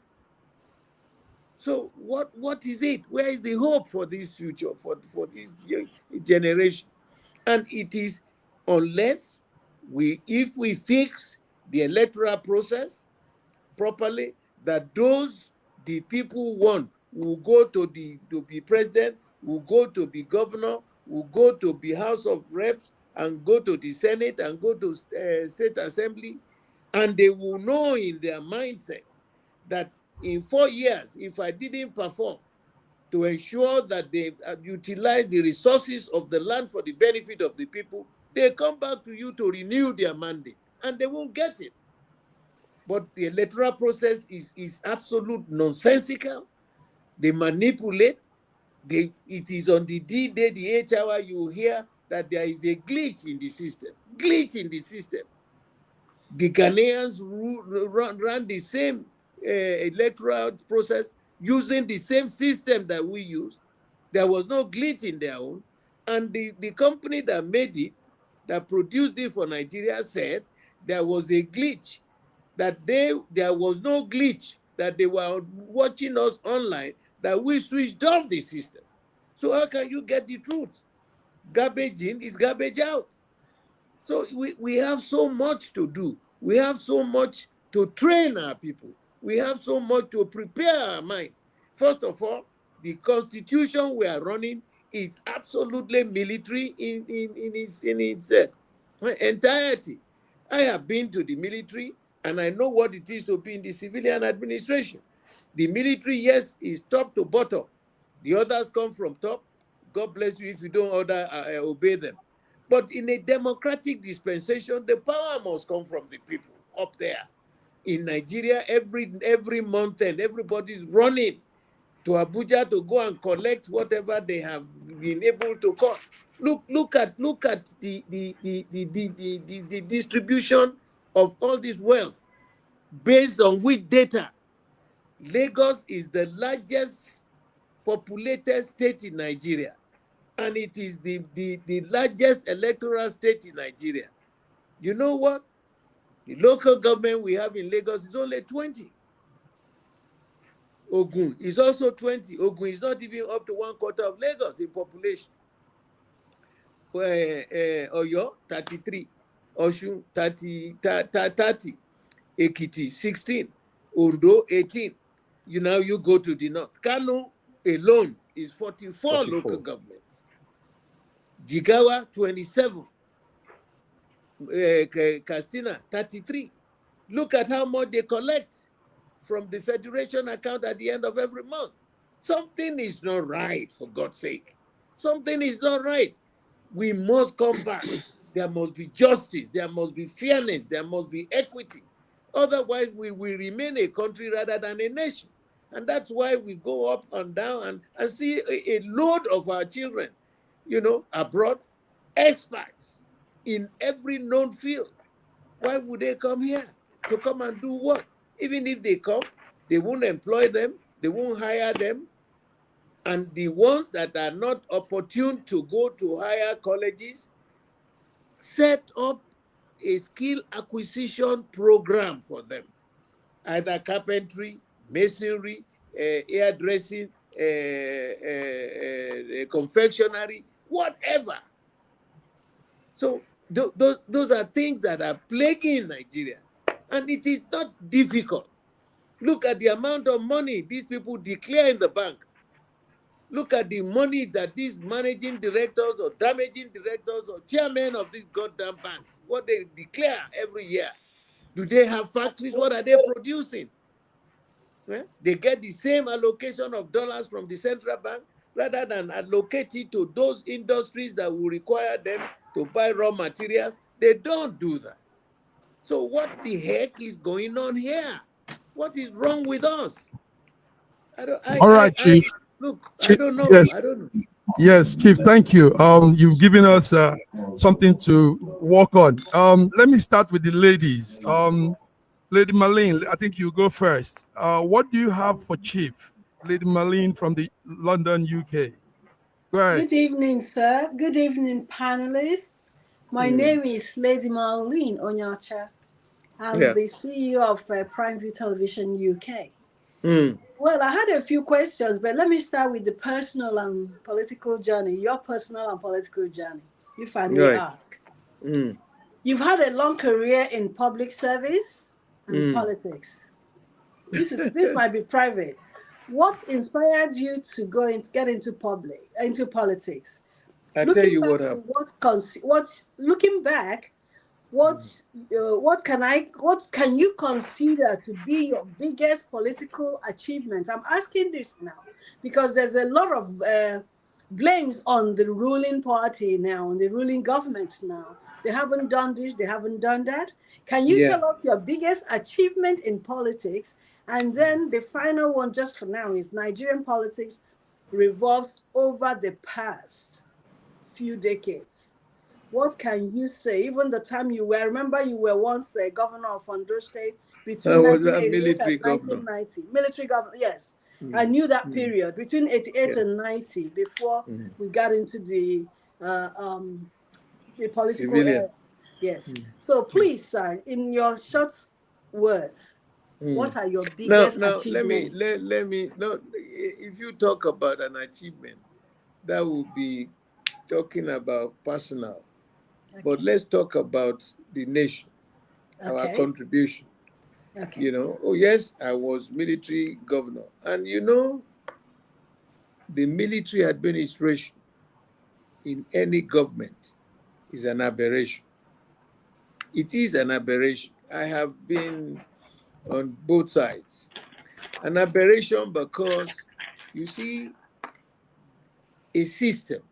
So what is it? Where is the hope for this future, for this generation? And it is unless if we fix the electoral process properly, that the people want will go to be president, will go to be governor, will go to be House of Reps, and go to the Senate, and go to State Assembly, and they will know in their mindset that in 4 years, if I didn't perform to ensure that they utilize the resources of the land for the benefit of the people, they come back to you to renew their mandate, and they won't get it. But the electoral process is absolute nonsensical. They manipulate. It is on the D-Day, the 8th hour, you hear that there is a glitch in the system. Glitch in the system. The Ghanaians ran the same electoral process using the same system that we use. There was no glitch in their own. And the company that made it, that produced it for Nigeria, said there was a glitch, that there was no glitch, that they were watching us online, that we switched off the system. So how can you get the truth? Garbage in is garbage out. So we have so much to do. We have so much to train our people. We have so much to prepare our minds. First of all, the constitution we are running is absolutely military in its entirety. I have been to the military, and I know what it is to be in the civilian administration. The military, yes, is top to bottom. The others come from top. God bless you if you don't obey them. But in a democratic dispensation, the power must come from the people up there. In Nigeria, every month end, everybody's running to Abuja to go and collect whatever they have been able to cut. Look at the distribution of all this wealth based on which data. Lagos is the largest populated state in Nigeria, and it is the largest electoral state in Nigeria. You know what? The local government we have in Lagos is only 20. Ogun is also 20. Ogun is not even up to 1/4 of Lagos in population. Oyo, 33. Osun, 30. Ekiti, 16. Ondo, 18. You go to the north. Kano alone is 44 local governments. Jigawa, 27. Katsina, 33. Look at how much they collect from the federation account at the end of every month. Something is not right, for God's sake. Something is not right. We must come back. There must be justice. There must be fairness. There must be equity. Otherwise, we will remain a country rather than a nation. And that's why we go up and down and see a load of our children, abroad, experts in every known field. Why would they come here? To come and do what? Even if they come, they won't employ them, they won't hire them. And the ones that are not opportune to go to higher colleges set up a skill acquisition program for them, either carpentry, masonry, hairdressing, confectionery, whatever. So those are things that are plaguing Nigeria, and it is not difficult. Look at the amount of money these people declare in the bank. Look at the money that these managing directors or damaging directors or chairmen of these goddamn banks, what they declare every year. Do they have factories? What are they producing? They get the same allocation of dollars from the central bank rather than allocate it to those industries that will require them to buy raw materials. They don't do that. So what the heck is going on here? What is wrong with us? All right, Chief. Look, Chief, I don't know. yes. I don't know. Yes, Chief, thank you. You've given us something to work on. Let me start with the ladies. Lady Marlene, I think you go first. What do you have for Chief? Lady Marlene from the London, UK. Go ahead. Good evening, sir. Good evening, panelists. My name is Lady Marlene Onyacha. I'm the CEO of Prime View Television UK. Well, I had a few questions, but let me start with the personal and political journey, your personal and political journey, if I may ask. You've had a long career in public service and politics. This might be private. What inspired you to get into politics? Looking back, what can you consider to be your biggest political achievement? I'm asking this now because there's a lot of blames on the ruling party now, on the ruling government now. They haven't done this, they haven't done that. Can you tell us your biggest achievement in politics? And then the final one, just for now, is Nigerian politics revolves over the past few decades. What can you say? Even the time you were once the governor of Ondo State between 1988 and 1990. Military governor, yes. I knew that period between 88 and 90 before we got into the political era. Yes. So please, sir, in your short words, what are your biggest achievements? Let me. If you talk about an achievement, that would be talking about personal. Okay. But let's talk about the nation, our contribution. Okay. Yes, I was military governor. And the military administration in any government is an aberration. It is an aberration. I have been on both sides. An aberration because, you see, a system,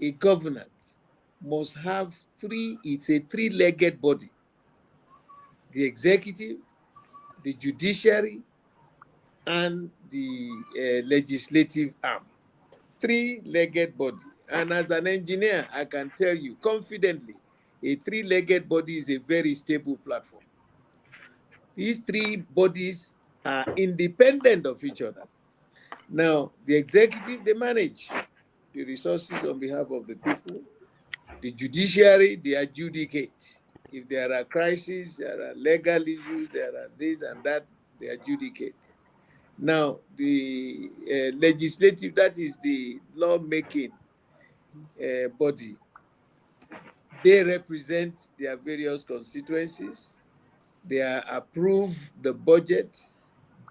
a governance must have it's a three-legged body. The executive, the judiciary, and the legislative arm. Three-legged body. And as an engineer, I can tell you confidently, a three-legged body is a very stable platform. These three bodies are independent of each other. Now, the executive, they manage the resources on behalf of the people. The judiciary, they adjudicate. If there are crises, there are legal issues, there are this and that, they adjudicate. Now, the legislative, that is the lawmaking body, they represent their various constituencies. They approve the budget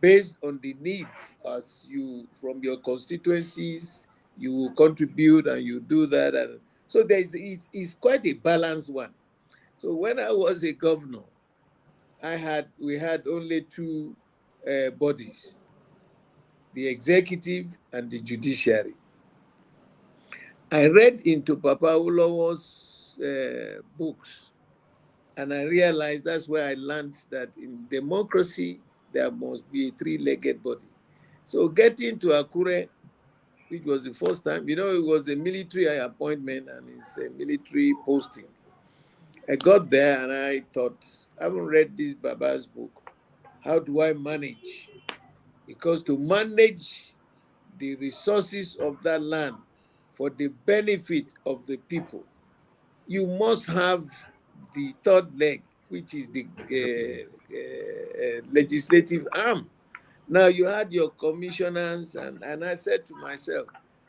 based on the needs as you, from your constituencies, you will contribute and you do that. And so it's quite a balanced one. So when I was a governor, we had only two bodies, the executive and the judiciary. I read into Papa Ulawo's books, and I realized that's where I learned that in democracy, there must be a three-legged body. So getting to Akure, which was the first time, it was a military appointment and it's a military posting. I got there and I thought, I haven't read this Baba's book. How do I manage? Because to manage the resources of that land for the benefit of the people, you must have the third leg, which is the legislative arm. Now you had your commissioners, and I said to myself,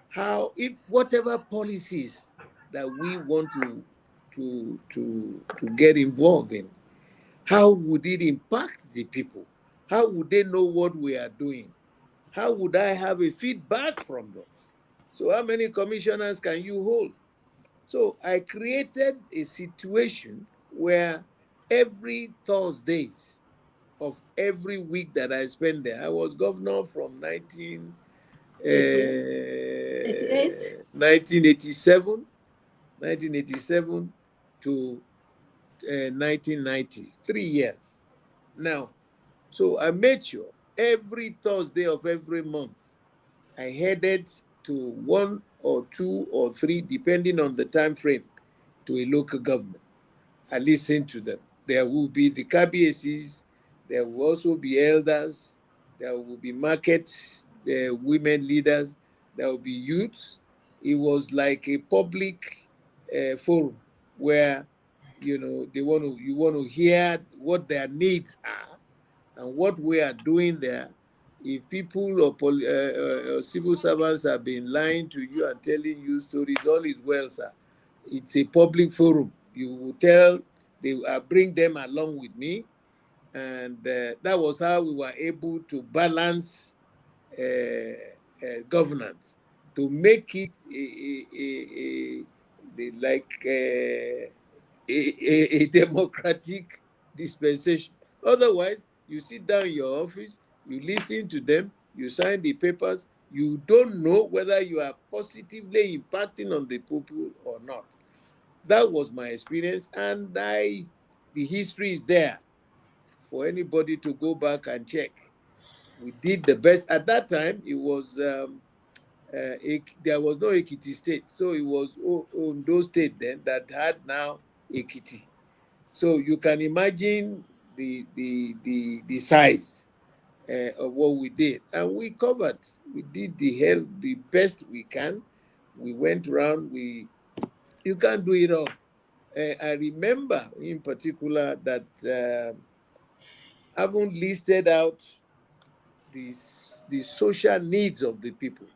how, if whatever policies that we want to get involved in, how would it impact the people? How would they know what we are doing? How would I have a feedback from them? So how many commissioners can you hold? So I created a situation where every Thursdays of every week that I spent there, I was governor from 1987 to 1990, 3 years. Now, so I made sure every Thursday of every month, I headed to 1 or 2 or 3, depending on the time frame, to a local government. I listened to them. There will be the KBACs, there will also be elders, there will be markets, women leaders, there will be youths. It was like a public forum where you want to hear what their needs are and what we are doing there. If people or civil servants have been lying to you and telling you stories, all is well, sir. It's a public forum. You will tell, they bring them along with me. And that was how we were able to balance governance, to make it a democratic dispensation. Otherwise, you sit down in your office, you listen to them, you sign the papers, you don't know whether you are positively impacting on the people or not. That was my experience, and the history is there for anybody to go back and check. We did the best. At that time, it was there was no Ekiti state, so it was Ondo state then that had now Ekiti. So you can imagine the size of what we did, and we covered. We did the best we can. We went around. You can't do it all. I remember in particular that having listed out the social needs of the people,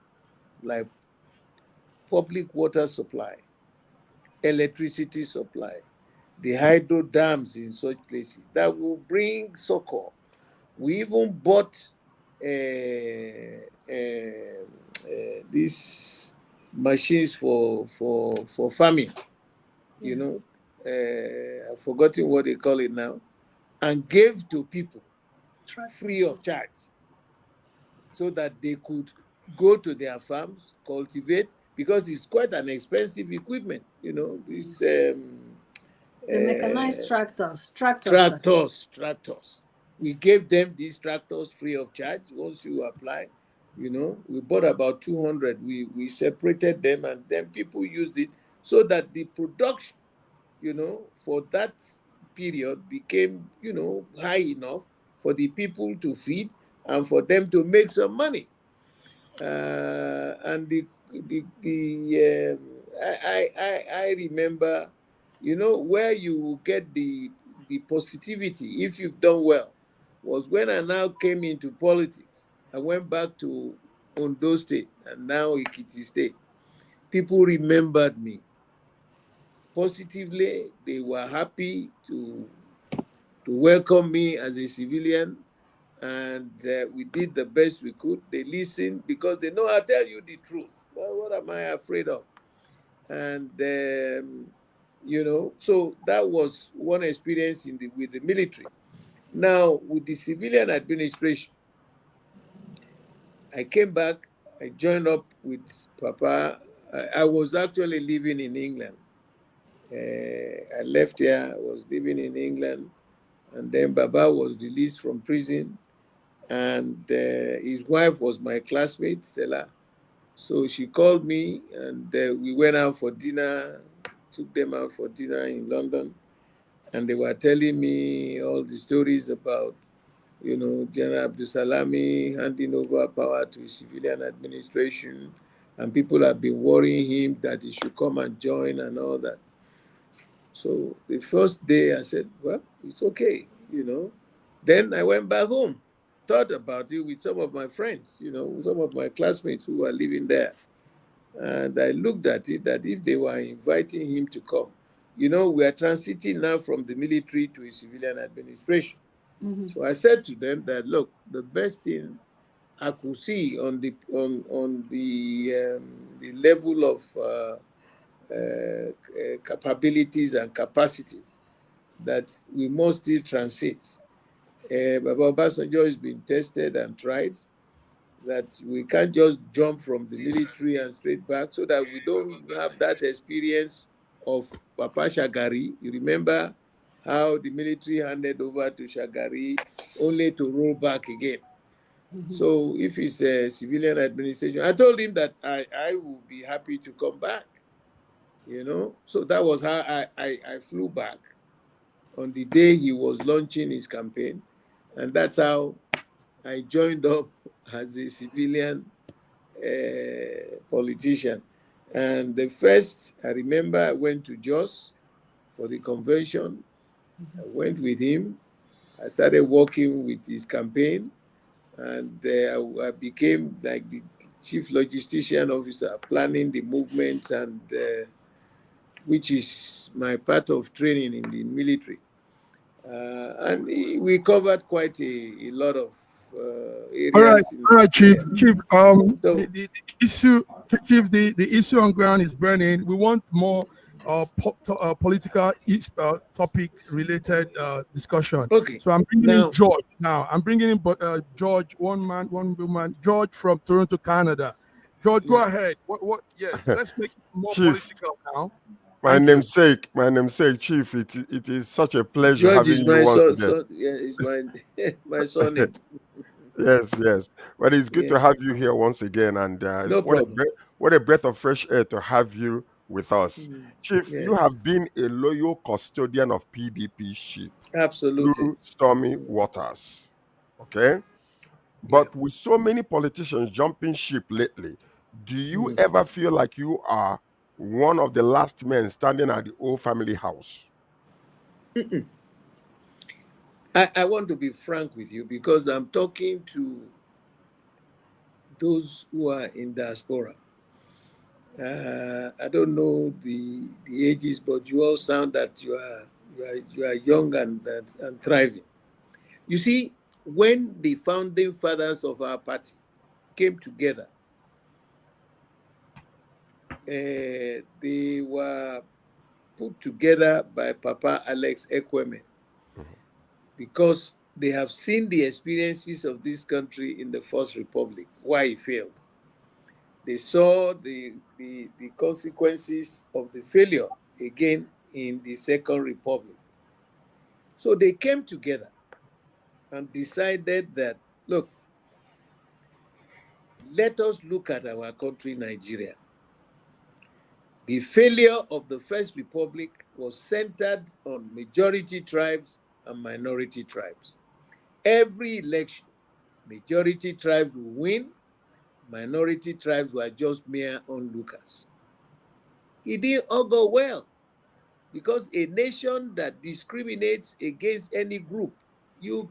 like public water supply, electricity supply, the hydro dams in such places that will bring succor. We even bought these machines for farming, I've forgotten what they call it now, and gave to people free of charge so that they could go to their farms, cultivate, because it's quite an expensive equipment, These the mechanized tractors. We gave them these tractors free of charge. Once you apply, we bought about 200. We separated them, and then people used it so that the production, for that period became, high enough for the people to feed and for them to make some money. And I remember, where you get the positivity if you've done well was when I now came into politics. I went back to Ondo State and now Ekiti State. People remembered me positively. They were happy to welcome me as a civilian, and we did the best we could. They listened because they know I'll tell you the truth. Well, what am I afraid of? And so that was one experience with the military. Now, with the civilian administration, I came back. I joined up with Papa. I was actually living in England. I left here. I was living in England, and then Baba was released from prison, and his wife was my classmate, Stella. So she called me, and we went out for dinner, took them out for dinner in London, and they were telling me all the stories about, General Abdul Salami handing over power to a civilian administration, and people have been worrying him that he should come and join and all that. So the first day I said, well, it's okay, you know. Then I went back home, thought about it with some of my friends, you know, some of my classmates who were living there. And I looked at it that if they were inviting him to come, you know, we are transiting now from the military to a civilian administration. Mhm. So I said to them that, look, the best thing I could see on the level of capabilities and capacities that we must still transit. Baba Obasanjo has been tested and tried, that we can't just jump from the military and straight back, so that we don't have that experience of Papa Shagari. You remember how the military handed over to Shagari only to roll back again. So if it's a civilian administration, I told him that I would be happy to come back, you know. So that was how I flew back on the day he was launching his campaign. And that's how I joined up as a civilian politician. And the first, I remember I went to Jos for the convention. I went with him. I started working with his campaign, and I became like the chief logistician officer, planning the movements, and which is my part of training in the military. And we covered quite a lot of areas. All right, Chief. Chief, So, the issue, Chief, the issue on ground is burning. We want more political topic related discussion. okay. So I'm bringing Now, in George now. I'm bringing in George, one man, one woman. George from Toronto, Canada. George, go ahead. What? Yes, let's make it more Chief, political now. my Thank you. namesake, Chief. It is such a pleasure George having is you my once son, again. yeah, is my my surname. Yes. But it's good Yeah, to have you here once again, and no problem. what a breath of fresh air to have you with us, Chief. You Yes, have been a loyal custodian of PDP ship absolutely. through stormy waters. Okay, Yeah. but with so many politicians jumping ship lately, do you ever feel like you are one of the last men standing at the old family house? I want to be frank with you because I'm talking to those who are in diaspora. I don't know the ages, but you all sound that you are young and thriving. You see, when the founding fathers of our party came together, they were put together by Papa Alex Ekweme because they have seen the experiences of this country in the First Republic, why it failed. They saw the consequences of the failure again in the Second Republic. So they came together and decided that, look, let us look at our country, Nigeria. The failure of the First Republic was centered on majority tribes and minority tribes. Every election, majority tribes will win, minority tribes were just mere onlookers. It didn't all go well because a nation that discriminates against any group, you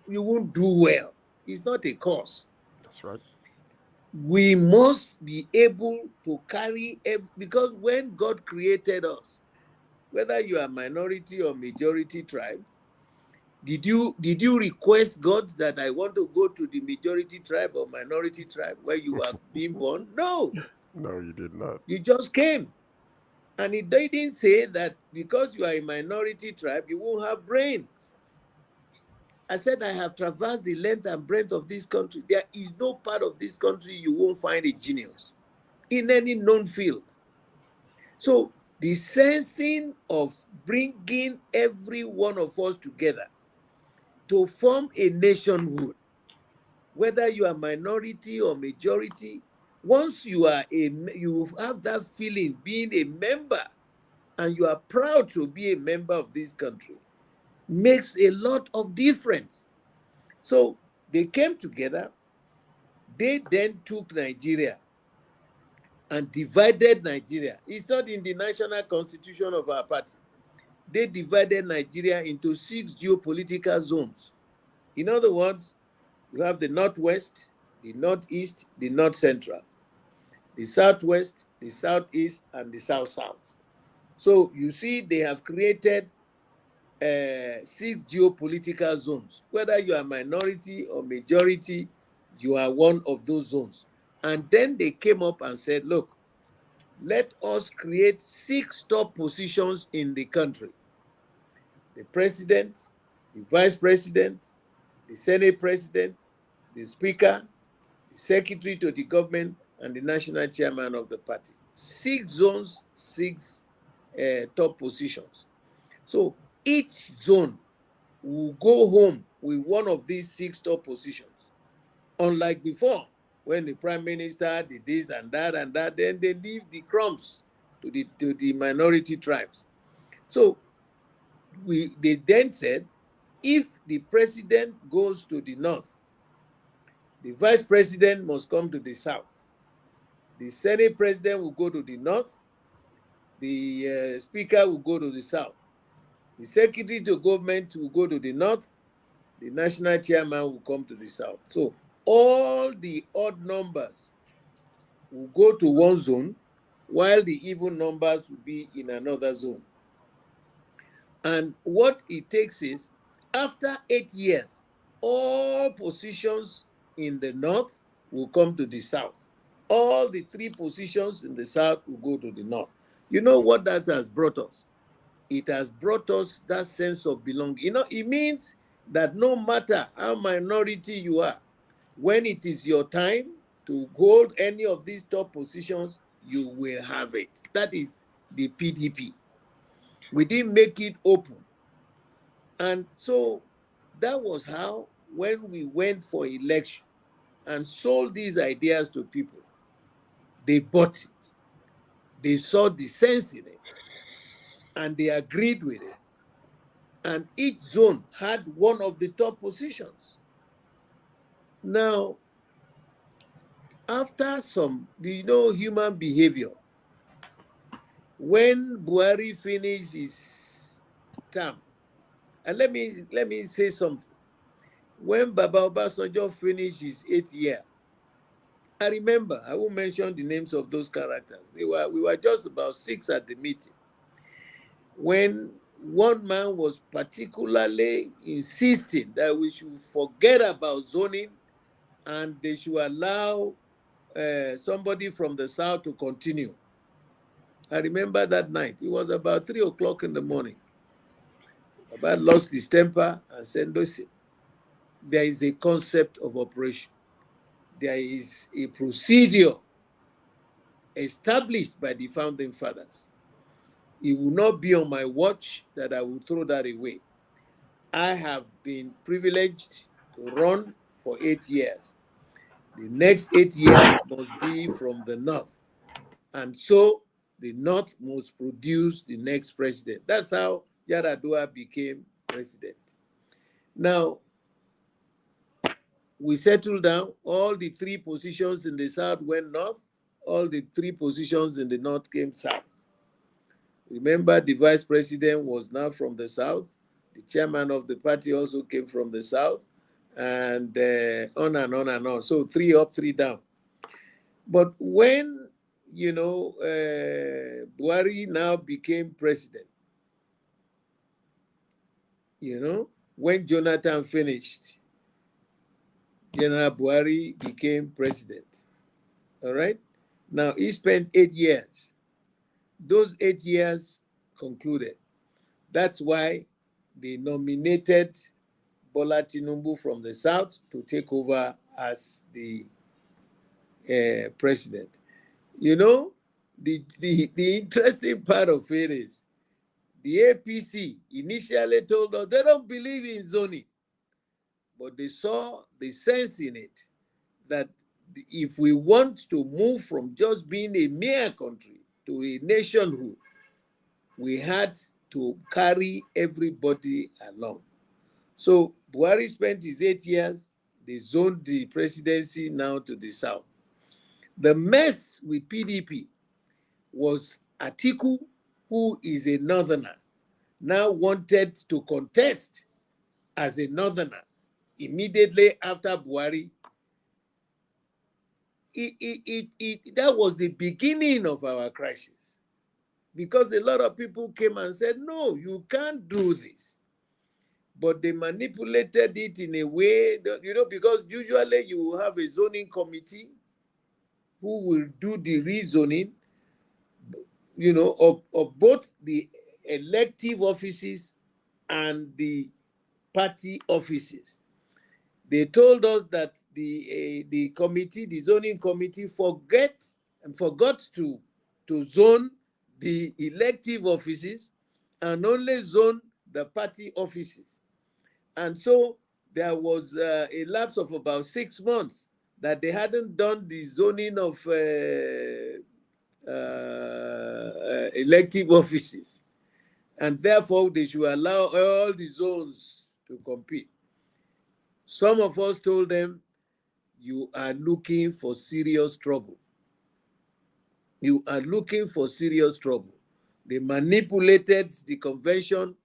won't do well. It's not a cause. That's right. We must be able to carry, because when God created us, whether you are minority or majority tribe, did you request God that I want to go to the majority tribe or minority tribe where you are being born? No, No, you did not. you just came. And it didn't say that because you are a minority tribe, you won't have brains. I said, I have traversed the length and breadth of this country. There is no part of this country you won't find a genius in any known field. So the sensing of bringing every one of us together to form a nationhood, whether you are minority or majority, once you have that feeling being a member and you are proud to be a member of this country, makes a lot of difference. So they came together. They then took Nigeria and divided Nigeria. It's not in the national constitution of our party. They divided Nigeria into 6 geopolitical zones. In other words, you have the Northwest, the Northeast, the North Central, the Southwest, the Southeast, and the South-South. So you see, they have created 6 geopolitical zones. Whether you are minority or majority, you are one of those zones. And then they came up and said, look, let us create 6 top positions in the country. The president, the vice president, the Senate president, the speaker, the secretary to the government, and the national chairman of the party. 6 zones, 6 top positions. So each zone will go home with one of these 6 top positions. Unlike before, when the prime minister did this and that, then they leave the crumbs to the minority tribes. So they then said, if the president goes to the north, the vice president must come to the south. The Senate president will go to the north. The speaker will go to the south. The secretary to government will go to the north. The national chairman will come to the south. So all the odd numbers will go to one zone, while the even numbers will be in another zone. And what it takes is, after 8 years, all positions in the north will come to the south. All the 3 positions in the south will go to the north. You know what that has brought us? It has brought us that sense of belonging. You know, it means that no matter how minority you are, when it is your time to hold any of these top positions, you will have it. That is the PDP. We didn't make it open. And so that was how, when we went for election and sold these ideas to people, they bought it. They saw the sense in it, and they agreed with it. And each zone had one of the top positions. Now, after some, do you know human behavior? When Buhari finished his term, and let me say something. When Baba Obasanjo finished his 8th year, I remember, I won't mention the names of those characters. We were just about 6 at the meeting, when one man was particularly insisting that we should forget about zoning and they should allow somebody from the south to continue. I remember that night. It was about 3 o'clock in the morning. Baba lost his temper and said, listen, there is a concept of operation. There is a procedure established by the founding fathers. It will not be on my watch that I will throw that away. I have been privileged to run for 8 years. The next 8 years must be from the north. And so the north must produce the next president. That's how Yaradua became president. Now, we settled down. All the 3 positions in the south went north. All the 3 positions in the north came south. Remember, the vice president was now from the south. The chairman of the party also came from the south, and on and on and on. So 3 up, 3 down. But when, Buhari now became president, when Jonathan finished, General Buhari became president. All right? Now, he spent 8 years. Those 8 years concluded. That's why they nominated Bola Tinubu from the south to take over as the president. The interesting part of it is the APC initially told us they don't believe in zoning, but they saw the sense in it that if we want to move from just being a mere country to a nationhood, we had to carry everybody along. So Buhari spent his 8 years, they zoned the presidency now to the south. The mess with PDP was Atiku, who is a northerner, now wanted to contest as a northerner immediately after Buhari. That was the beginning of our crisis, because a lot of people came and said, no, you can't do this. But they manipulated it in a way that, because usually you have a zoning committee who will do the rezoning, of both the elective offices and the party offices. They told us that the committee, the zoning committee, forgot to zone the elective offices and only zone the party offices. And so there was a lapse of about 6 months that they hadn't done the zoning of elective offices. And therefore, they should allow all the zones to compete. Some of us told them, you are looking for serious trouble. You are looking for serious trouble. They manipulated the convention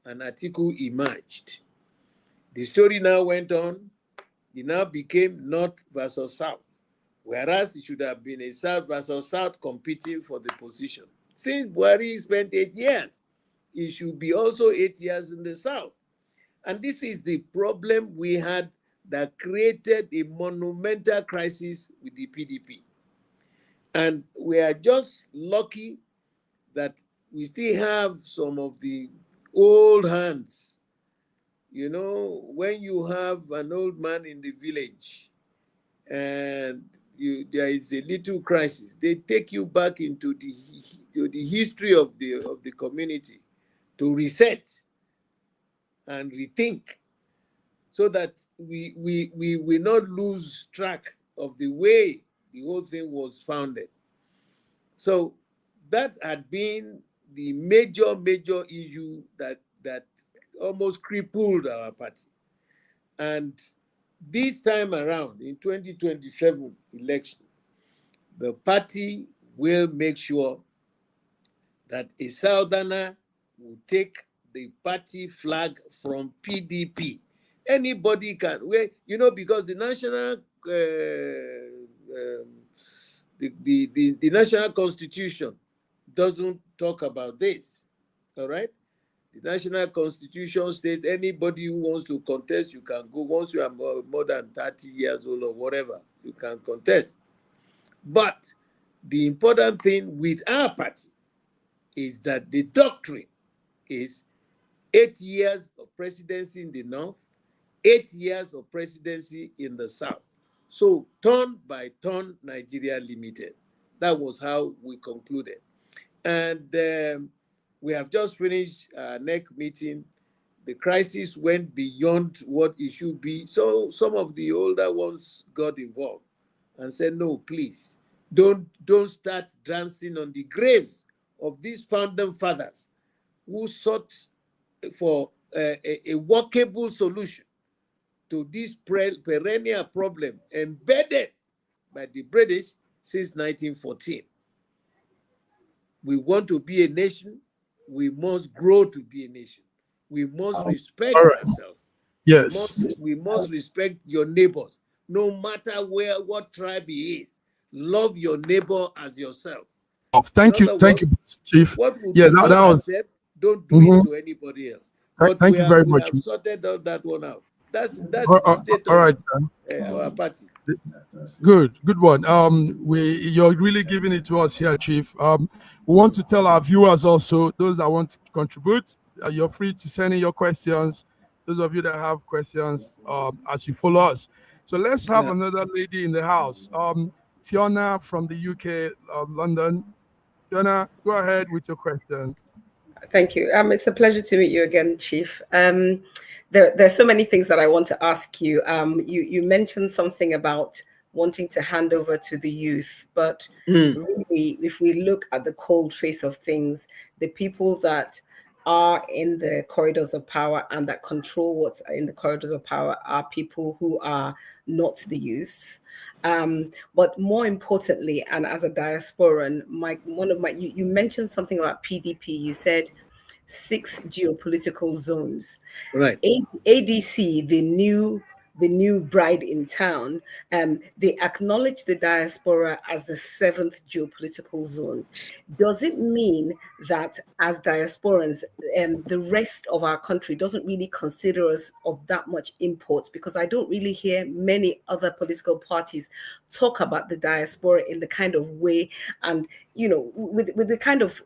and Atiku emerged. The story now went on. It now became North versus South, whereas it should have been a South versus South competing for the position. Since Buhari spent 8 years, it should be also 8 years in the South. And this is the problem we had that created a monumental crisis with the PDP. And we are just lucky that we still have some of the old hands. When you have an old man in the village and there is a little crisis, they take you back into the history of the community to reset and rethink, so that we will not lose track of the way the whole thing was founded. So that had been the major issue that almost crippled our party. And this time around, in 2027 election, the party will make sure that a Southerner will take the party flag from PDP. Anybody can, because the national the national constitution doesn't talk about this. All right. The national constitution states anybody who wants to contest, you can go. Once you are more than 30 years old or whatever, you can contest. But the important thing with our party is that the doctrine is 8 years of presidency in the North, 8 years of presidency in the South. So turn by turn, Nigeria Limited. That was how we concluded. And we have just finished our NEC meeting. The crisis went beyond what it should be. So some of the older ones got involved and said, no, please, don't start dancing on the graves of these founding fathers who sought for a workable solution to this perennial problem embedded by the British since 1914. We want to be a nation. We must grow to be a nation. We must respect ourselves. Yes. We must respect your neighbors, no matter what tribe he is. Love your neighbor as yourself. Thank you, Chief. What would that was. Accept, don't do it to anybody else. But thank you very much. We have sorted out that one out. That's the status all right, of our party. Good one. You're really giving it to us here, Chief. We want to tell our viewers also, those that want to contribute, you're free to send in your questions. Those of you that have questions, as you follow us. So let's have another lady in the house. Fiona from the UK, London. Fiona, go ahead with your question. Thank you. It's a pleasure to meet you again, Chief. There's so many things that I want to ask you. You mentioned something about wanting to hand over to the youth, but really, if we look at the cold face of things, the people that are in the corridors of power and that control what's in the corridors of power are people who are not the youths. But more importantly, and as a diasporan, you mentioned something about PDP. You said 6 geopolitical zones. Right. ADC, the new bride in town, they acknowledge the diaspora as the 7th geopolitical zone. Does it mean that as diasporans, the rest of our country doesn't really consider us of that much import? Because I don't really hear many other political parties talk about the diaspora in the kind of way and, with the kind of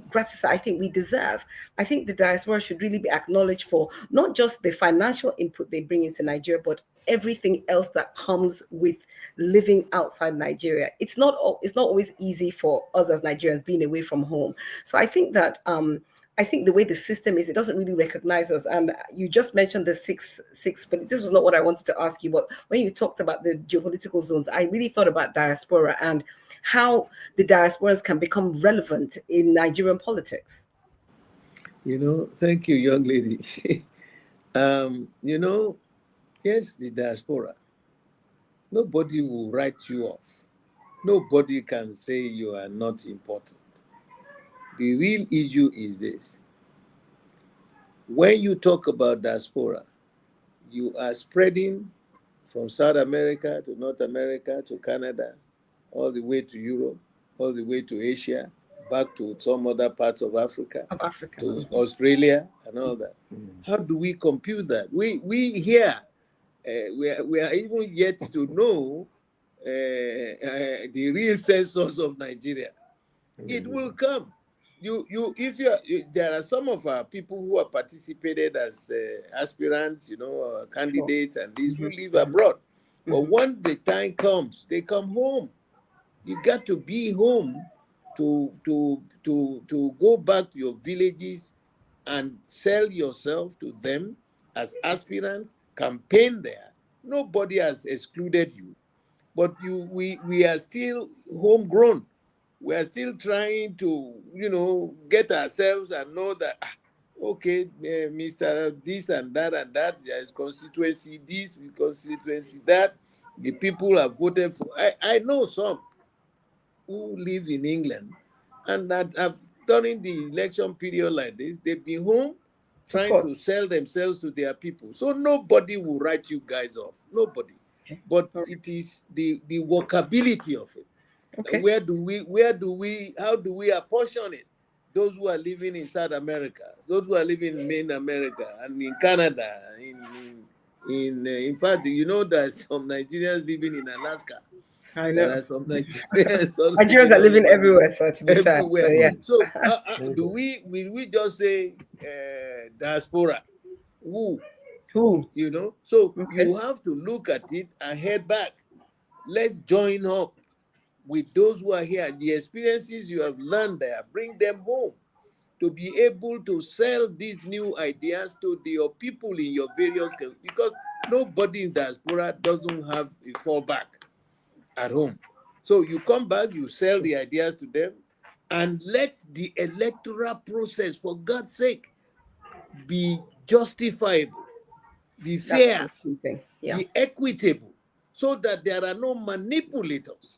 gratitude I think we deserve. I think the diaspora should really be acknowledged for not just the financial input they bring into Nigeria, but everything else that comes with living outside Nigeria. It's not always easy for us as Nigerians being away from home. So I think that I think the way the system is, it doesn't really recognize us. And you just mentioned the six, but this was not what I wanted to ask you. But when you talked about the geopolitical zones, I really thought about diaspora and how the diasporans can become relevant in Nigerian politics. Thank you, young lady. Yes, the diaspora. Nobody will write you off. Nobody can say you are not important. The real issue is this. When you talk about diaspora, you are spreading from South America to North America to Canada, all the way to Europe, all the way to Asia, back to some other parts of Africa, to Australia and all that. How do we compute that? We here, we are even yet to know the real census of Nigeria. It will come. There are some of our people who have participated as aspirants, candidates, and these who live abroad. But when the time comes, they come home. You got to be home to go back to your villages and sell yourself to them as aspirants, campaign there. Nobody has excluded you, but we are still homegrown. We are still trying to, get ourselves and know that, okay, Mr. This and that, there is constituency this, constituency that. The people have voted for. I know some who live in England and that have, during the election period like this, they've been home trying to sell themselves to their people. So nobody will write you guys off. Nobody. But it is the workability of it. Okay. How do we apportion it? Those who are living in South America, those who are living in main America and in Canada, in fact, that some Nigerians living in Alaska. I know. There are some Nigerians. Nigerians are living everywhere, so to be fair. So, yeah. So will we just say diaspora? Who? So you have to look at it and head back. Let's join up with those who are here. The experiences you have learned there, bring them home to be able to sell these new ideas to your people in your various countries, because nobody in diaspora doesn't have a fallback at home. So you come back, you sell the ideas to them, and let the electoral process, for God's sake, be justifiable, be fair, be equitable, so that there are no manipulators,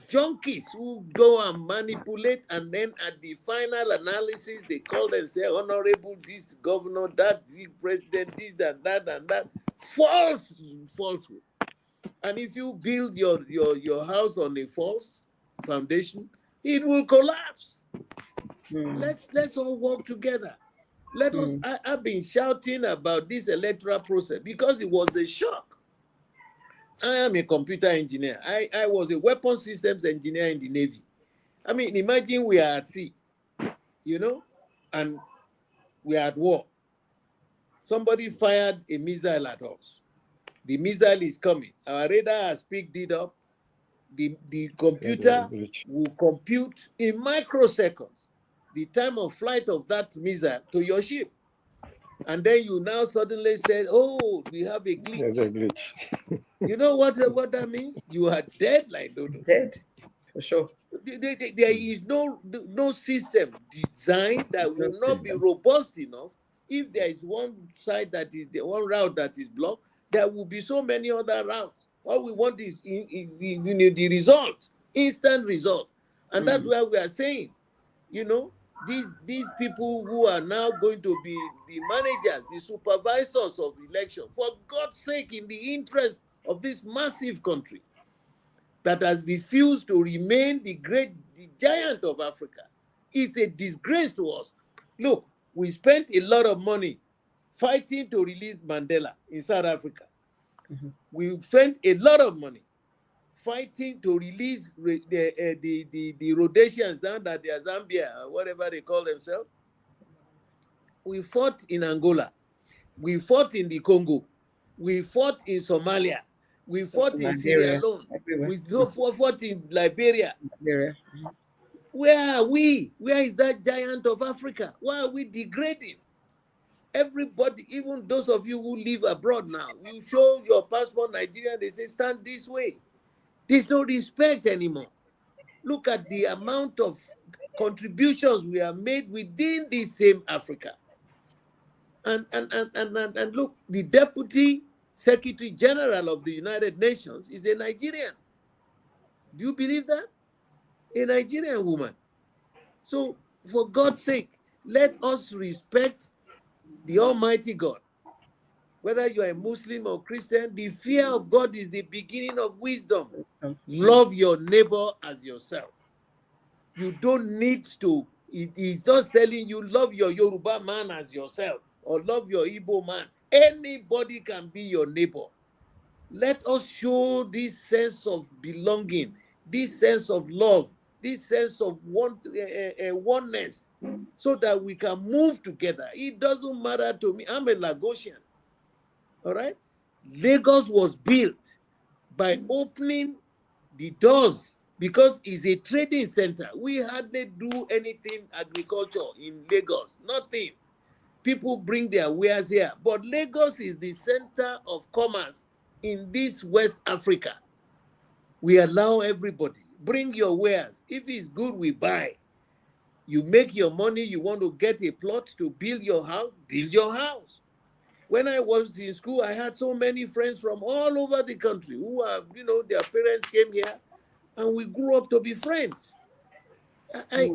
junkies who go and manipulate, and then at the final analysis, they call themselves honorable, this governor, that the president, this, that. Falsehood. And if you build your house on a false foundation, it will collapse. Let's all work together. Let us. I've been shouting about this electoral process because it was a shock. I am a computer engineer. I was a weapons systems engineer in the Navy. I mean, imagine we are at sea, and we are at war. Somebody fired a missile at us. The missile is coming. Our radar has picked it up. The computer will compute in microseconds the time of flight of that missile to your ship. And then you now suddenly said, oh, we have a glitch. There's a glitch. You know what that means? You are dead like Dodo. Dead, for sure. There is no system designed that will not be robust enough. If there is one side that is the one route that is blocked, there will be so many other routes. All we want is the result, instant result. And that's why we are saying, these people who are now going to be the managers, the supervisors of election, for God's sake, in the interest of this massive country that has refused to remain the giant of Africa, it's a disgrace to us. Look, we spent a lot of money fighting to release Mandela in South Africa. We spent a lot of money fighting to release the Rhodesians down at their Zambia, whatever they call themselves. We fought in Angola. We fought in the Congo. We fought in Somalia. We fought in Sierra Leone. We fought in Liberia. Where are we? Where is that giant of Africa? Why are we degrading? Everybody, even those of you who live abroad now, you show your passport Nigerian, they say stand this way. There's no respect anymore. Look at the amount of contributions we have made within the same Africa. And look, the Deputy Secretary General of the United Nations is a Nigerian. Do you believe that? A Nigerian woman. So, for God's sake, let us respect the Almighty God. Whether you are a Muslim or Christian, the fear of God is the beginning of wisdom. Love your neighbor as yourself. You don't need to, he's just telling you, love your Yoruba man as yourself, or love your Igbo man. Anybody can be your neighbor. Let us show this sense of belonging, this sense of love, this sense of oneness, so that we can move together. It doesn't matter to me. I'm a Lagosian. All right? Lagos was built by opening the doors because it's a trading center. We hardly do anything agriculture in Lagos, nothing. People bring their wares here, but Lagos is the center of commerce in this West Africa. We allow everybody, bring your wares. If it's good, we buy. You make your money, you want to get a plot to build your house, build your house. When I was in school, I had so many friends from all over the country who are, their parents came here and we grew up to be friends. I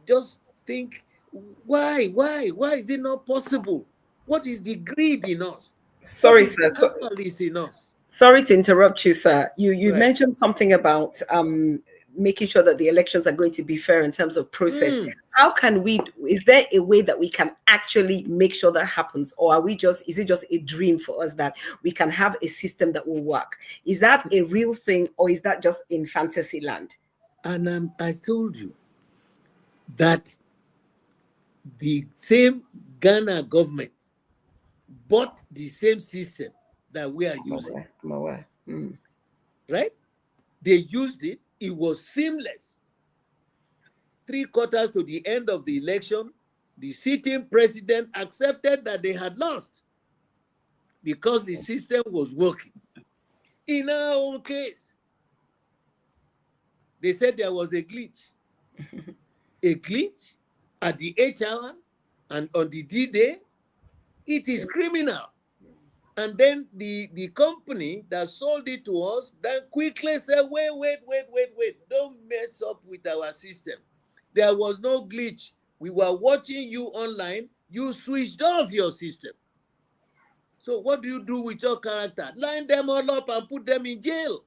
just think, why is it not possible? What is the greed in us? Sorry, sir. Avarice in us? Sorry to interrupt you, sir. You mentioned something about making sure that the elections are going to be fair in terms of process. How can is there a way that we can actually make sure that happens? Or is it just a dream for us that we can have a system that will work? Is that a real thing, or is that just in fantasy land? And I told you that the same Ghana government bought the same system that we are using. I'm aware. Right? They used it. It was seamless. 3/4 to the end of the election, the sitting president accepted that they had lost because the system was working. In our own case, they said there was a glitch. A glitch at the H hour and on the D-Day. It is criminal. And then the company that sold it to us then quickly said, wait, don't mess up with our system. There was no glitch. We were watching you online. You switched off your system. So what do you do with your character? Line them all up and put them in jail.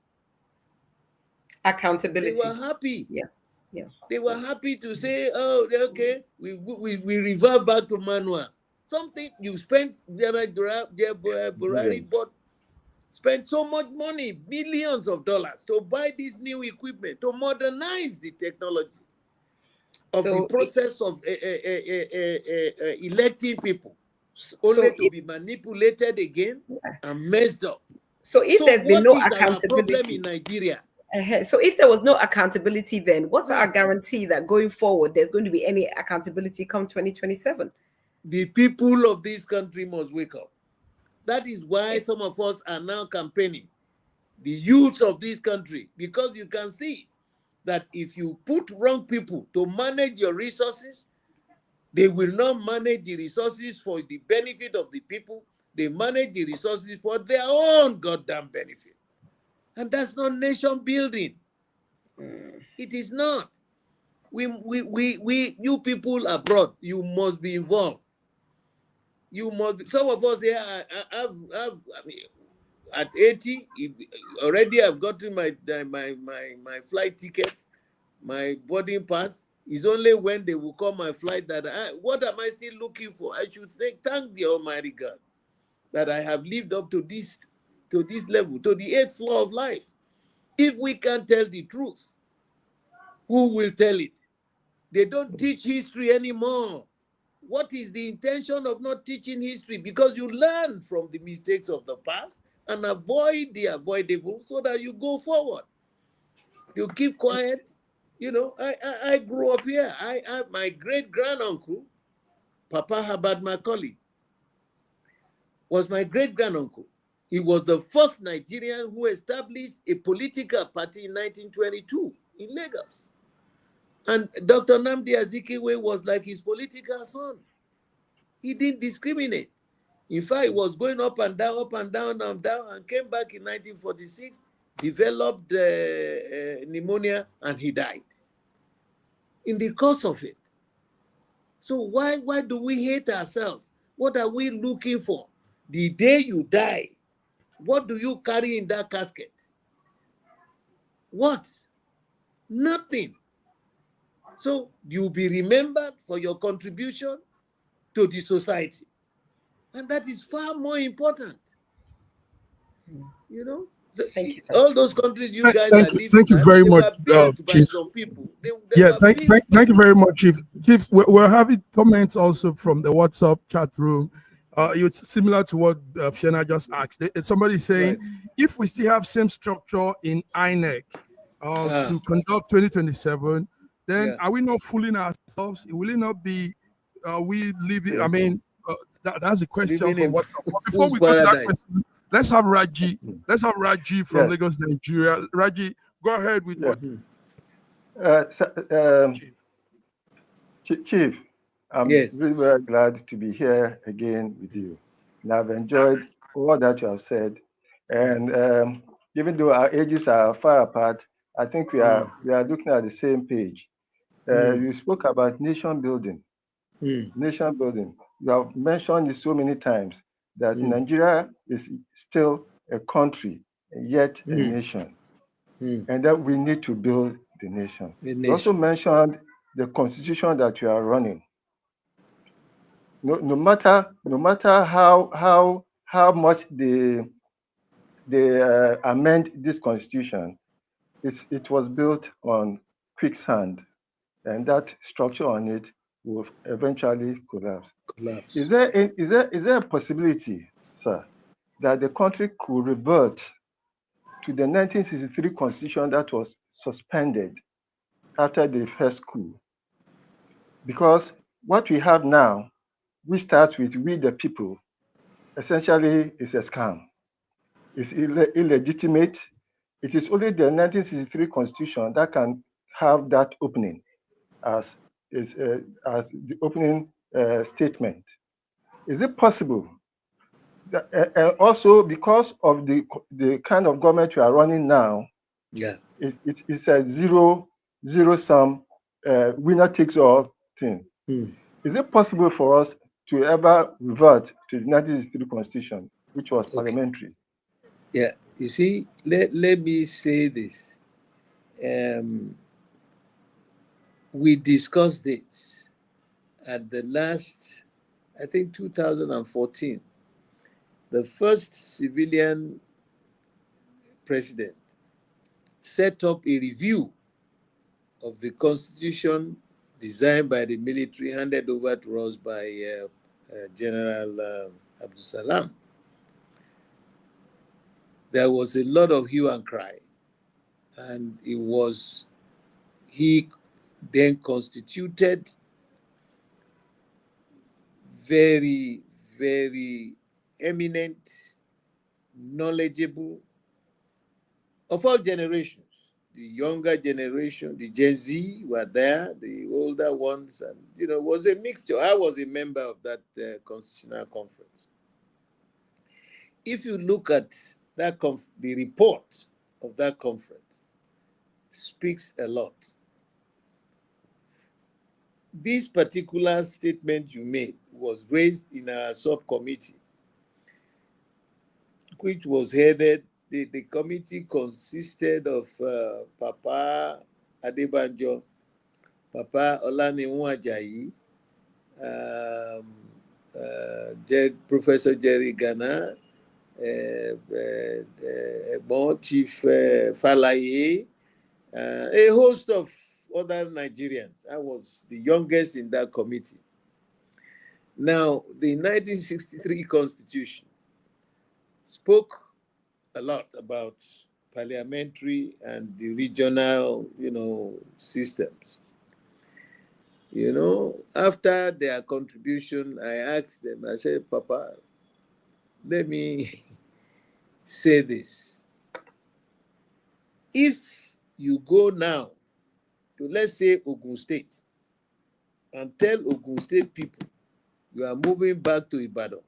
Accountability. They were happy. Yeah. They were happy to say, oh, okay, we revert back to manual. Something you spent, but spent so much money, millions of dollars, to buy this new equipment, to modernize the technology of the process of electing people, only to be manipulated again and messed up. So if there's been no accountability, our problem in Nigeria? So if there was no accountability, then what's our guarantee that going forward there's going to be any accountability come 2027? The people of this country must wake up. That is why some of us are now campaigning. the youth of this country, because you can see that if you put wrong people to manage your resources, they will not manage the resources for the benefit of the people. They manage the resources for their own goddamn benefit. And that's not nation building. It is not. You people abroad, you must be involved. You must be, some of us here I mean, at 80, already I've gotten my flight ticket, my boarding pass. It's only when they will call my flight that what am I still looking for? I should thank the Almighty God that I have lived up to this level, to the 8th floor of life. If we can't tell the truth, who will tell it? They don't teach history anymore. What is the intention of not teaching history? Because you learn from the mistakes of the past and avoid the avoidable so that you go forward. You keep quiet. You know, I grew up here. My great-granduncle, Papa Herbert Macaulay, was my great-granduncle. He was the first Nigerian who established a political party in 1922 in Lagos. And Dr. Nnamdi Azikiwe was like his political son. He didn't discriminate. In fact, he was going up and down, and came back in 1946, developed pneumonia, and he died in the course of it. So why do we hate ourselves? What are we looking for? The day you die, what do you carry in that casket? What? Nothing. So you'll be remembered for your contribution to the society. And that is far more important. You know? So Thank you, sir. all those countries you guys are living Thank you in, very they much, were built by Chief. some people. They Yeah, were thank built. you very much, Chief. Chief, we're having comments also from the WhatsApp chat room. It's similar to what Fiona just asked. Somebody saying, Right. if we still have same structure in INEC to conduct 2027, then Yeah. are we not fooling ourselves? Will it not be we living? I mean, that's a question Living from in what. Before fool's we go to that paradise. question, let's have Raji. Let's have Raji from Yes. Lagos, Nigeria. Raji, go ahead with what. Chief, I'm Yes. really very glad to be here again with you. And I've enjoyed all that you have said. And even though our ages are far apart, I think we are looking at the same page. You spoke about nation building. Nation building. You have mentioned it so many times that Nigeria is still a country, yet a nation, and that we need to build the nation. You also mentioned the constitution that you are running. No matter how much they amend this constitution, it was built on quicksand, and that structure on it will eventually collapse. Is there a possibility, sir, that the country could revert to the 1963 constitution that was suspended after the first coup? Because what we have now, we start with we the people, essentially is a scam. It's illegitimate. It is only the 1963 constitution that can have that opening as the opening statement. Is it possible that, also because of the kind of government we are running now, it's a zero sum winner takes all thing? Is it possible for us to ever revert to the 1963 constitution, which was parliamentary? Yeah, you see, let me say this. We discussed this at the last, I think 2014. The first civilian president set up a review of the constitution designed by the military, handed over to us by General Abdul Salam. There was a lot of hue and cry, and he then constituted very, very eminent, knowledgeable of all generations. The younger generation, the Gen Z were there, the older ones, and it was a mixture. I was a member of that constitutional conference. If you look at that the report of that conference, speaks a lot. This particular statement you made was raised in a subcommittee, which was headed. The committee consisted of Papa Adebanjo, Papa Olaniwun Ajayi, Professor Jerry Gana, Chief Falaye, a host of other Nigerians. I was the youngest in that committee. Now, the 1963 Constitution spoke a lot about parliamentary and the regional, systems. After their contribution, I asked them, I said, Papa, let me say this. If you go now to, let's say, Ogun State, and tell Ogun State people you are moving back to Ibadan,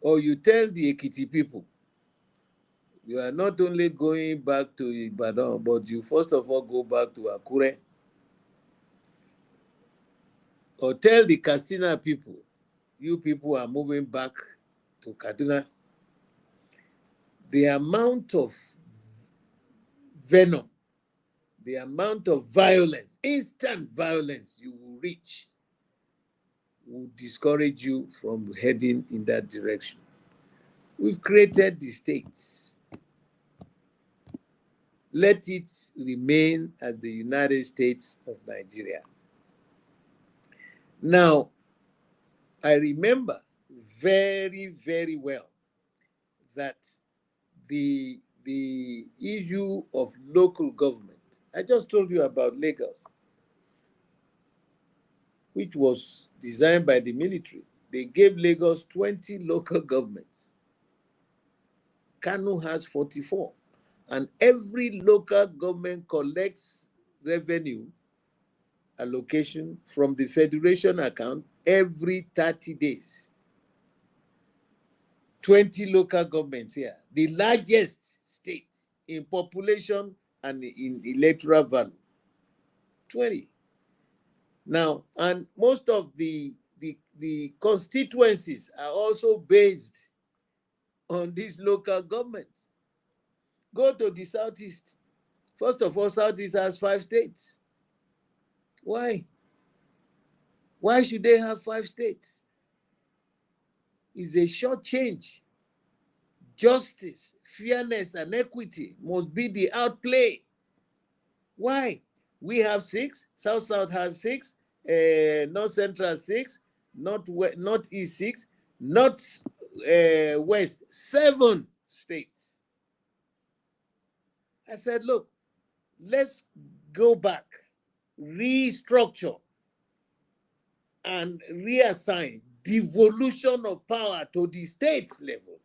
or you tell the Ekiti people you are not only going back to Ibadan, but you first of all go back to Akure, or tell the Katsina people you people are moving back to Kaduna, the amount of venom, the amount of violence, instant violence you will reach will discourage you from heading in that direction. We've created the states. Let it remain as the United States of Nigeria. Now, I remember very, very well that the issue of local government, I just told you about Lagos, which was designed by the military. They gave Lagos 20 local governments. Kano has 44. And every local government collects revenue allocation from the federation account every 30 days. 20 local governments here, the largest state in population and in electoral value. 20. Now, and most of the constituencies are also based on these local governments. Go to the Southeast. First of all, Southeast has 5 states. Why? Why should they have 5 states? It's a short change. Justice, fairness, and equity must be the outplay. Why? We have 6, South has 6, North Central 6, Northeast 6, North West 7 states. I said, look, let's go back, restructure, and reassign devolution of power to the states level.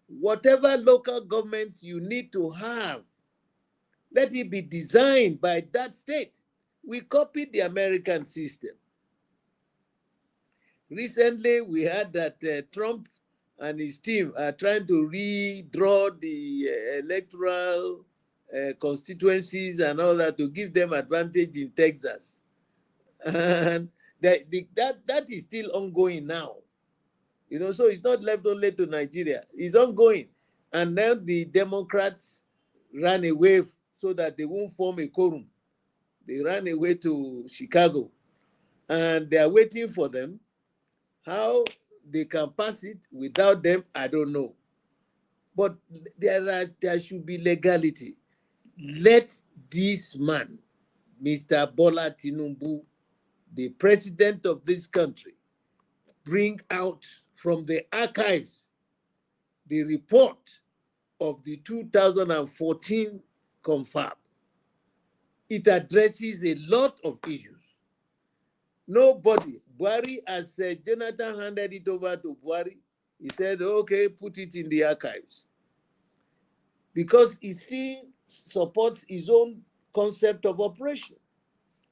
Whatever local governments you need to have, let it be designed by that state. We copied the American system. Recently, we heard that Trump and his team are trying to redraw the electoral constituencies and all that to give them advantage in Texas. And that is still ongoing now. So it's not left only to Nigeria. It's ongoing. And now the Democrats ran away so that they won't form a quorum. They ran away to Chicago. And they are waiting for them. How they can pass it without them, I don't know. But there should be legality. Let this man, Mr. Bola Tinubu, the president of this country, bring out from the archives the report of the 2014 confab. It addresses a lot of issues. Nobody, Buhari, as Jonathan handed it over to Buhari, he said, okay, put it in the archives. because he still supports his own concept of operation.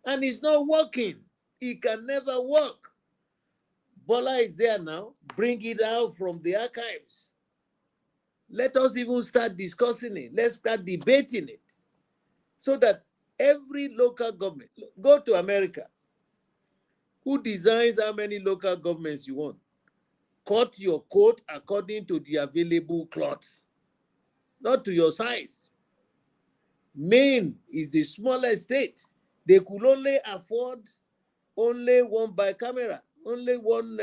And it's not working. It can never work. Bola is there now. Bring it out from the archives. Let us even start discussing it. Let's start debating it. So that every local government, go to America. Who designs how many local governments you want? Cut your coat according to the available cloth, not to your size. Maine is the smallest state. They could only afford only one bicameral, only one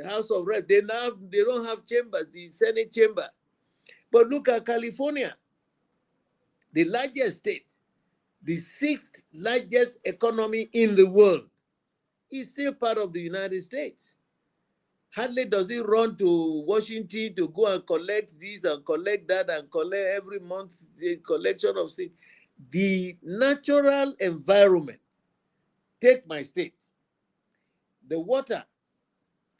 House of Rep. They don't have chambers, the Senate chamber. But look at California, the largest state, the 6th largest economy in the world, is still part of the United States. Hardly does it run to Washington to go and collect this and collect that and collect every month the collection of things. The natural environment, take my state, the water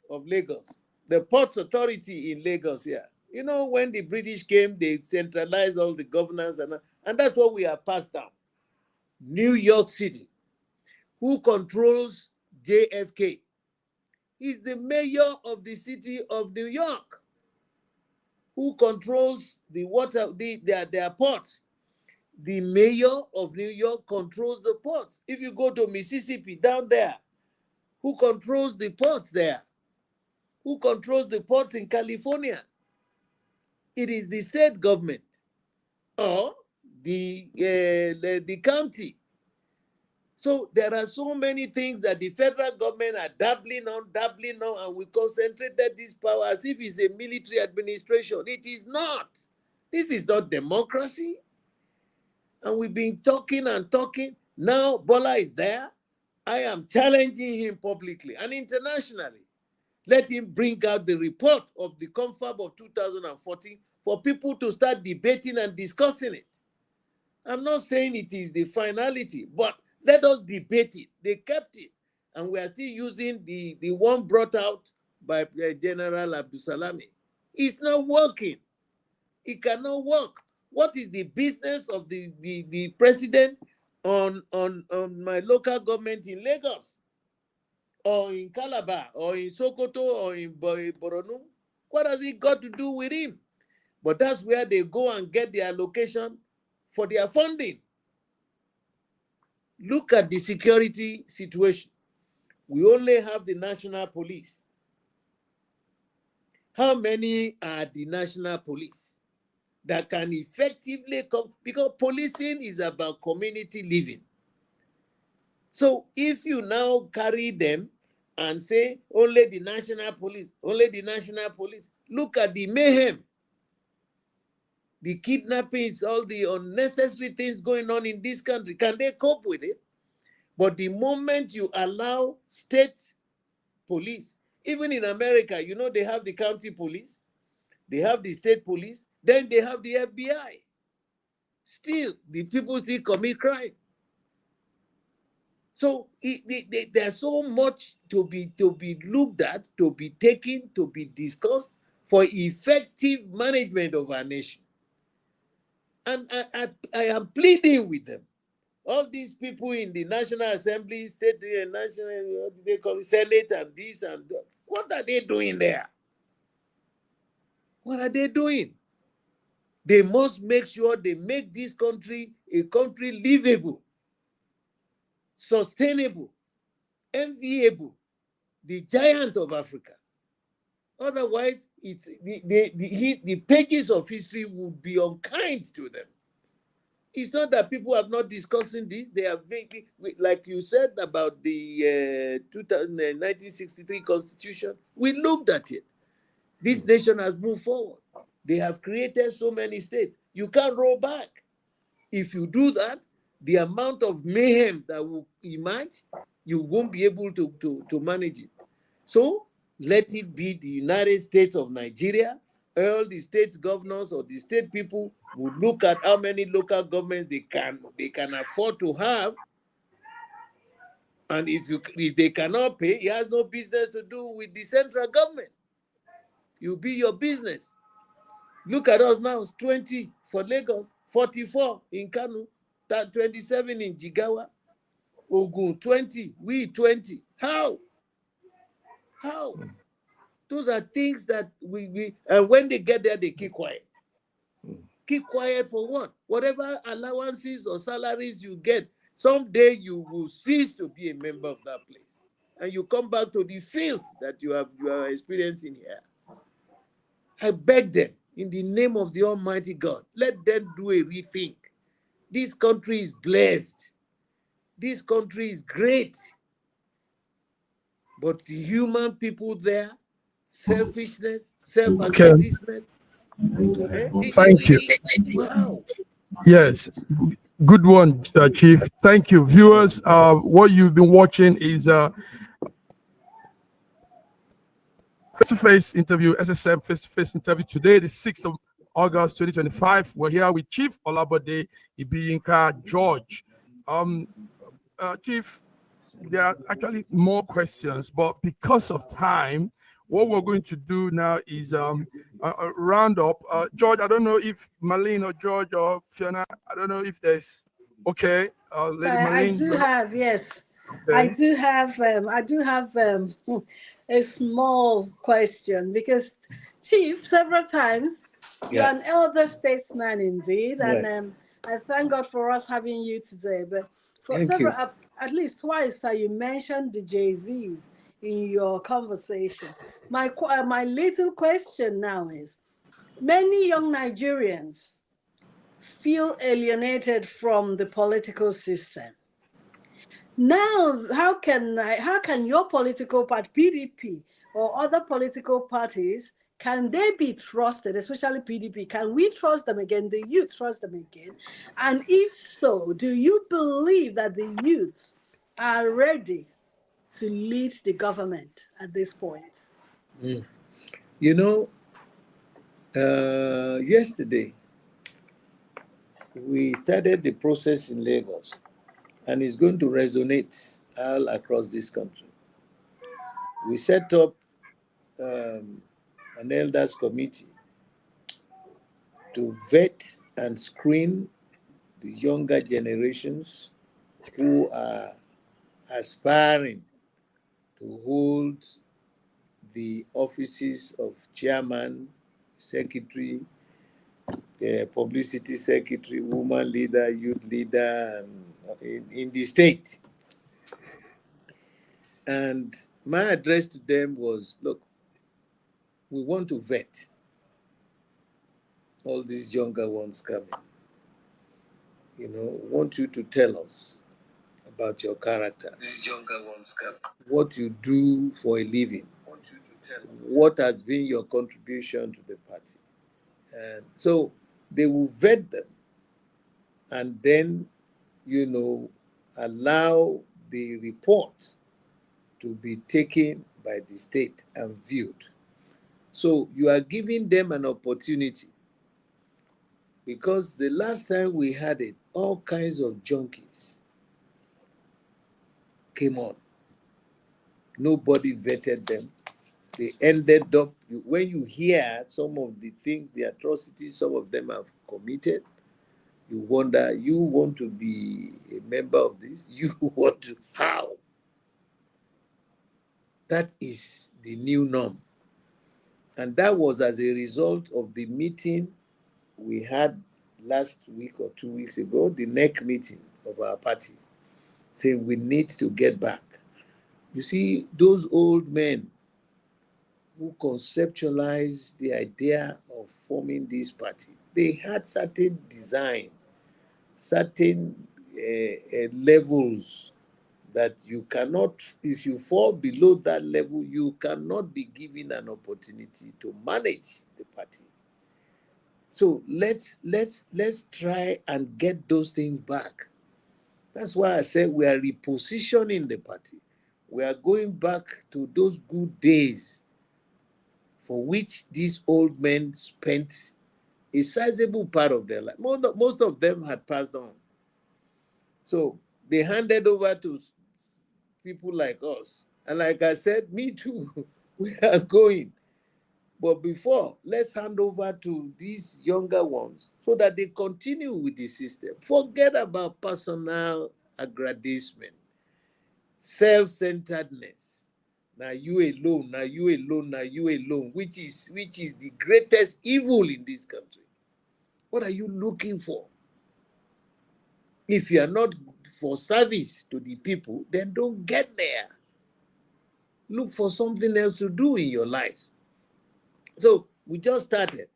of Lagos, the Ports Authority in Lagos here. You know, when the British came, they centralized all the governance, and that's what we have passed down. New York City, who controls JFK? He's the mayor of the city of New York. Who controls the water, their ports? The mayor of New York controls the ports. If you go to Mississippi, down there, who controls the ports there? Who controls the ports in California? It is the state government or the county. So there are so many things that the federal government are dabbling on, and we concentrated this power as if it's a military administration. It is not. This is not democracy. And we've been talking and talking. Now Bola is there. I am challenging him publicly and internationally. Let him bring out the report of the confab of 2014 for people to start debating and discussing it. I'm not saying it is the finality, but let us debate it. They kept it, and we are still using the one brought out by General Abdul Salami. It's not working. It cannot work. What is the business of the president on my local government in Lagos, or in Calabar, or in Sokoto, or in Borno? What has it got to do with him? But that's where they go and get their allocation for their funding. Look at the security situation. We only have the national police. How many are the national police that can effectively come? Because policing is about community living. So if you now carry them and say only the national police, look at the mayhem, the kidnappings, all the unnecessary things going on in this country. Can they cope with it? But the moment you allow state police, even in America, you know, they have the county police, they have the state police, then they have the FBI. Still, the people still commit crime. So there's so much to be looked at, to be taken, to be discussed for effective management of our nation. And I am pleading with them. All these people in the National Assembly, state and national, what do they call it, Senate, and this and that. What are they doing there? What are they doing? They must make sure they make this country a country livable, sustainable, enviable, the giant of Africa. Otherwise, it's the pages of history would be unkind to them. It's not that people have not discussing this. They are making, like you said about the 1963 Constitution. We looked at it. This nation has moved forward. They have created so many states. You can't roll back. If you do that, the amount of mayhem that will emerge, you won't be able to manage it. So let it be the United States of Nigeria. All the state governors or the state people will look at how many local governments they can afford to have. And if they cannot pay, it has no business to do with the central government. You be your business. Look at us now, 20 for Lagos, 44 in Kano, 27 in Jigawa, Ogun, 20, we 20. How? How? Those are things that we and when they get there, they keep quiet. Keep quiet for what? Whatever allowances or salaries you get, someday you will cease to be a member of that place. And you come back to the field that you are experiencing here. I beg them, in the name of the Almighty God, let them do a rethink. This country is blessed. This country is great. But the human people there, selfishness, self-aggrandizement. Thank you. Wow. Yes, good one, Chief. Thank you, viewers. What you've been watching is face-to-face interview, SSM face-to-face interview today, the 6th of August 2025. We're here with Chief Olabode Ibiyinka George. Chief, there are actually more questions, but because of time, what we're going to do now is a round up. George, I don't know if Marlene or George or Fiona, I don't know if there's okay. Lady Marlene, I do have, yes. Okay. I do have a small question because Chief, several times you're an elder statesman indeed, and I thank God for us having you today. But for at least twice, you mentioned the Jay-Z's in your conversation. My little question now is: many young Nigerians feel alienated from the political system. Now, how can your political party, PDP, or other political parties, can they be trusted, especially PDP? Can we trust them again? The youth trust them again? And if so, do you believe that the youths are ready to lead the government at this point? You know, yesterday, we started the process in Lagos, and it's going to resonate all across this country. We set up an elders committee to vet and screen the younger generations who are aspiring to hold the offices of chairman, secretary, publicity secretary, woman leader, youth leader, and in the state. And my address to them was, look, we want to vet all these younger ones coming. You know, want you to tell us about your character. These younger ones coming. What you do for a living. Want you to tell us. What has been your contribution to the party. And so they will vet them and then, you know, allow the report to be taken by the state and viewed. So you are giving them an opportunity, because the last time we had it, all kinds of junkies came on. Nobody vetted them. They ended up, when you hear some of the things, the atrocities some of them have committed, you wonder, you want to be a member of this? You want to, how? That is the new norm. And that was as a result of the meeting we had last week or 2 weeks ago, the NEC meeting of our party, saying we need to get back. You see, those old men who conceptualized the idea of forming this party, they had certain design, certain levels that you cannot, if you fall below that level, you cannot be given an opportunity to manage the party. So let's try and get those things back. That's why I said we are repositioning the party. We are going back to those good days for which these old men spent a sizable part of their life. Most of them had passed on. So they handed over to people like us. And like I said, me too, we are going. But before, let's hand over to these younger ones so that they continue with the system. Forget about personal aggrandizement, self-centeredness. Now you alone, now you alone, now you alone, which is the greatest evil in this country. What are you looking for? If you are not for service to the people, then don't get there. Look for something else to do in your life. So we just started,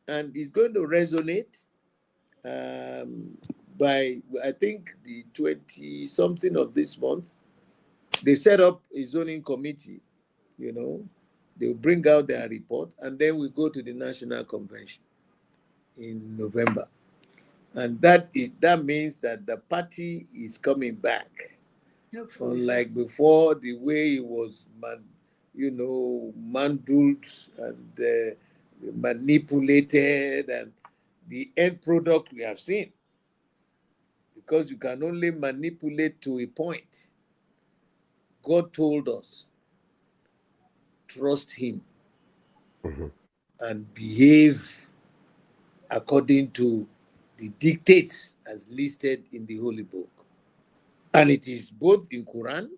and it's going to resonate by, I think, the 20-something of this month. They set up a zoning committee, you know, they'll bring out their report, and then we go to the National Convention in November. And that means that the party is coming back. Unlike before, the way it was, mandled and manipulated, and the end product we have seen. Because you can only manipulate to a point. God told us, trust him and behave according to the dictates as listed in the Holy Book. And it is both in Quran,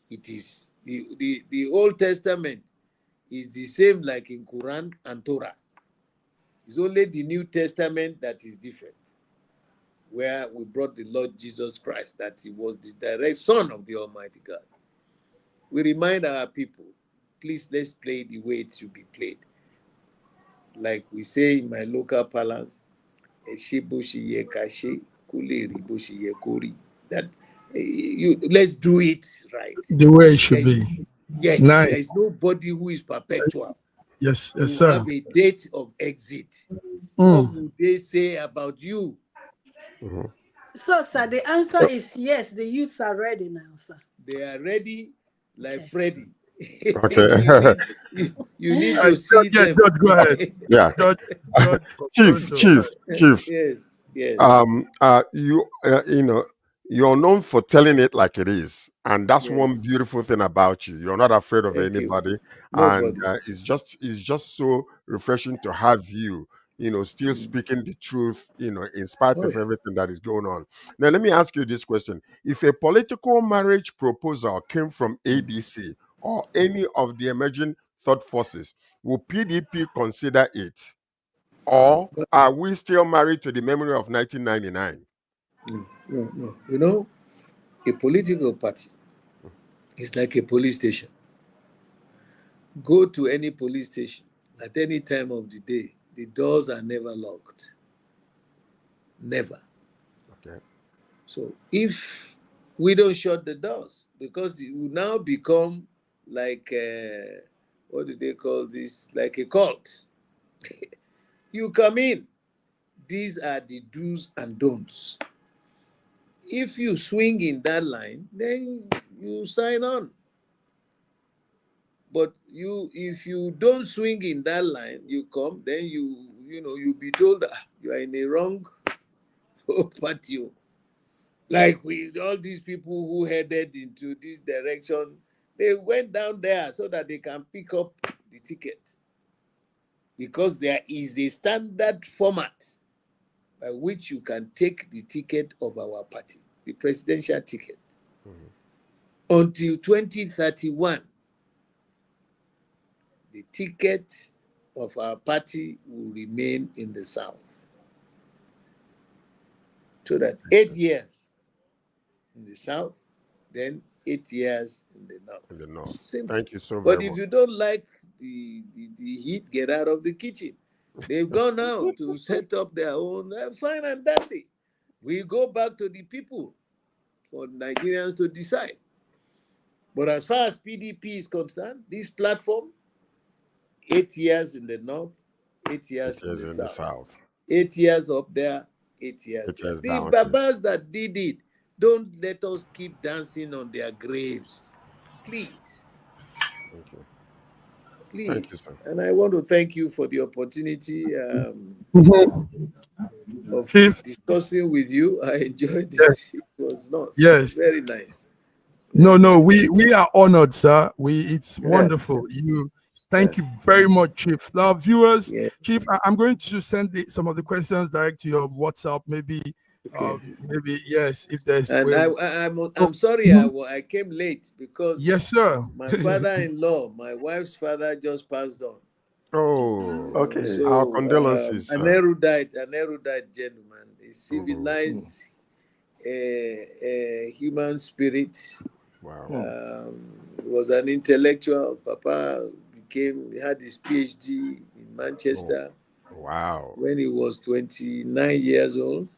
it is the Old Testament is the same like in Quran and Torah. It's only the New Testament that is different, where we brought the Lord Jesus Christ, that he was the direct Son of the Almighty God. We remind our people, please, let's play the way it should be played. Like we say in my local parlance, that let's do it right. The way it should be. Yes, Nice. there's nobody who is perpetual. Yes, You sir. have a date of exit. What would they say about you? So, sir, the answer is yes, the youths are ready now, sir. They are ready, like Freddy. Okay. you need to see them. George, go ahead. Yeah. Chief. Yes. You're known for telling it like it is, and that's Yes. one beautiful thing about you. You're not afraid of Thank you. anybody, Nobody. and it's just so refreshing to have you, still speaking the truth, in spite of everything that is going on. Now, let me ask you this question: if a political marriage proposal came from ADC or any of the emerging third forces, would PDP consider it? Or are we still married to the memory of 1999? No. A political party is like a police station. Go to any police station at any time of the day. The doors are never locked. Never. Okay. So if we don't shut the doors, because it will now become like, what do they call this? Like a cult. You come in. These are the do's and don'ts. If you swing in that line, then you sign on. But if you don't swing in that line, you come, then you'll be told that you are in a wrong party. Like with all these people who headed into this direction, they went down there so that they can pick up the ticket. Because there is a standard format by which you can take the ticket of our party, the presidential ticket. Until 2031, the ticket of our party will remain in the South. So that 8 years in the South, then 8 years in the North. In the North. Simple. Thank you so But very if much. you don't like the heat, get out of the kitchen. They've gone now to set up their own, fine and dandy. We go back to the people for Nigerians to decide. But as far as PDP is concerned, this platform, 8 years in the North, 8 years in the South. 8 years up there, 8 years. 8 years The down. babas that did it, don't let us keep dancing on their graves. Please. Thank you. Please. Thank you, sir. And I want to thank you for the opportunity of discussing with you. I enjoyed it. Yes. It was not very nice. No, we are honored, sir. It's wonderful. Thank you very much, Chief. Now, viewers, Yeah. Chief, I'm going to send some of the questions direct to your WhatsApp. Maybe, maybe yes, if there's. And I'm sorry I came late because yes, sir. My father-in-law, my wife's father, just passed on. Oh, okay. So our condolences. an erudite gentleman, a civilized human spirit. Wow. Was an intellectual. Papa had his PhD in Manchester. Oh, wow. When he was 29 years old.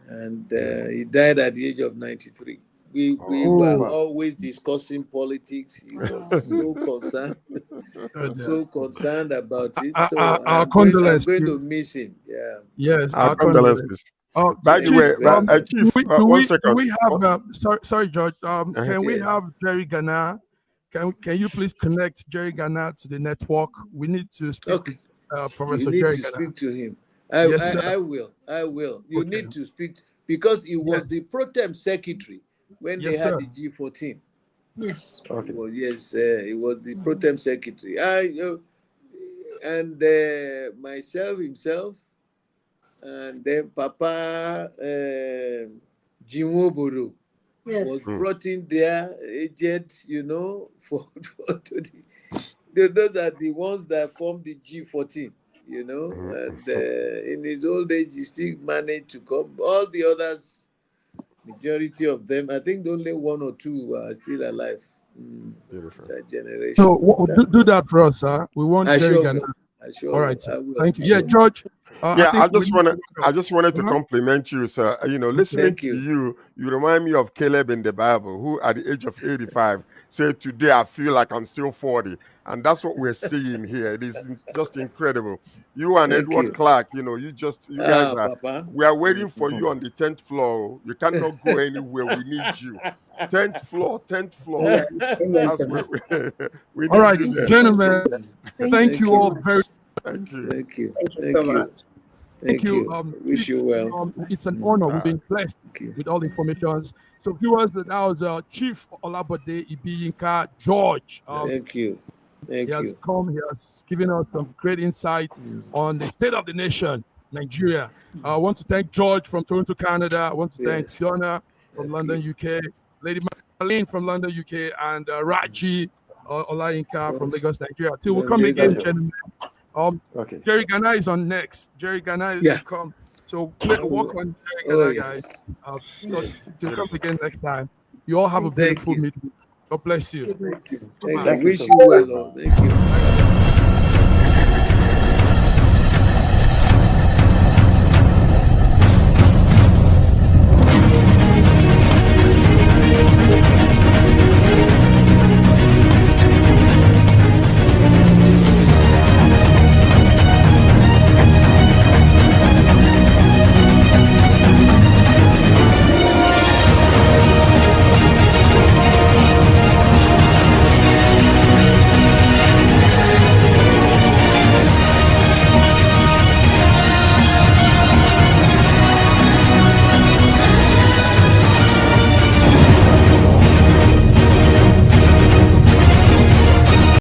And he died at the age of 93. We were always discussing politics. He was so concerned about it. So I'm going to miss him. Yeah. Yes, our condolences. By the way, Chief, 1 second. We have sorry, George. Can we have Jerry Ghana? Can you please connect Jerry Ghana to the network? We need to speak with Professor Jerry Ghana. Speak to him. I will. You need to speak because he was the pro tem secretary when they had the G14. Yes. Okay. Well, yes, he was the pro tem secretary. And myself himself, and then Papa Jinwoboro was brought in there, agent, those are the ones that formed the G14. And in his old age, he still managed to come. All the others, majority of them, I think only 1 or 2 are still alive. That generation. So do that for us, sir. We want Jerry Ghana. All right, sir. Thank you. Yeah, George. I just wanted to compliment you, sir. Listening to you remind me of Caleb in the Bible, who at the age of 85 said, "Today I feel like I'm still 40," and that's what we're seeing here. It is just incredible. You and Edward Clark, you guys are. Papa. We are waiting for you on the 10th floor. You cannot go anywhere. We need you. 10th floor. That's where we need all right, you there. gentlemen. Thank you all very much. Thank you so much. Thank you. Wish you well. It's an honor. We've been blessed with all the information. So, viewers, that was Chief Olabode Ibiyinka George. Thank you. He has come. He has given us some great insights on the state of the nation, Nigeria. I want to thank George from Toronto, Canada. I want to thank Fiona from London, UK, Lady Marlene from London, UK, and Raji Olayinka from Lagos, Nigeria. Till we come again, gentlemen. Jerry Ghana is on next. Jerry Ghana is to come. So work on Jerry Ghana, guys. To come again next time. You all have a beautiful meeting. God bless you. Thank you. Wish you well, Lord. Thank you.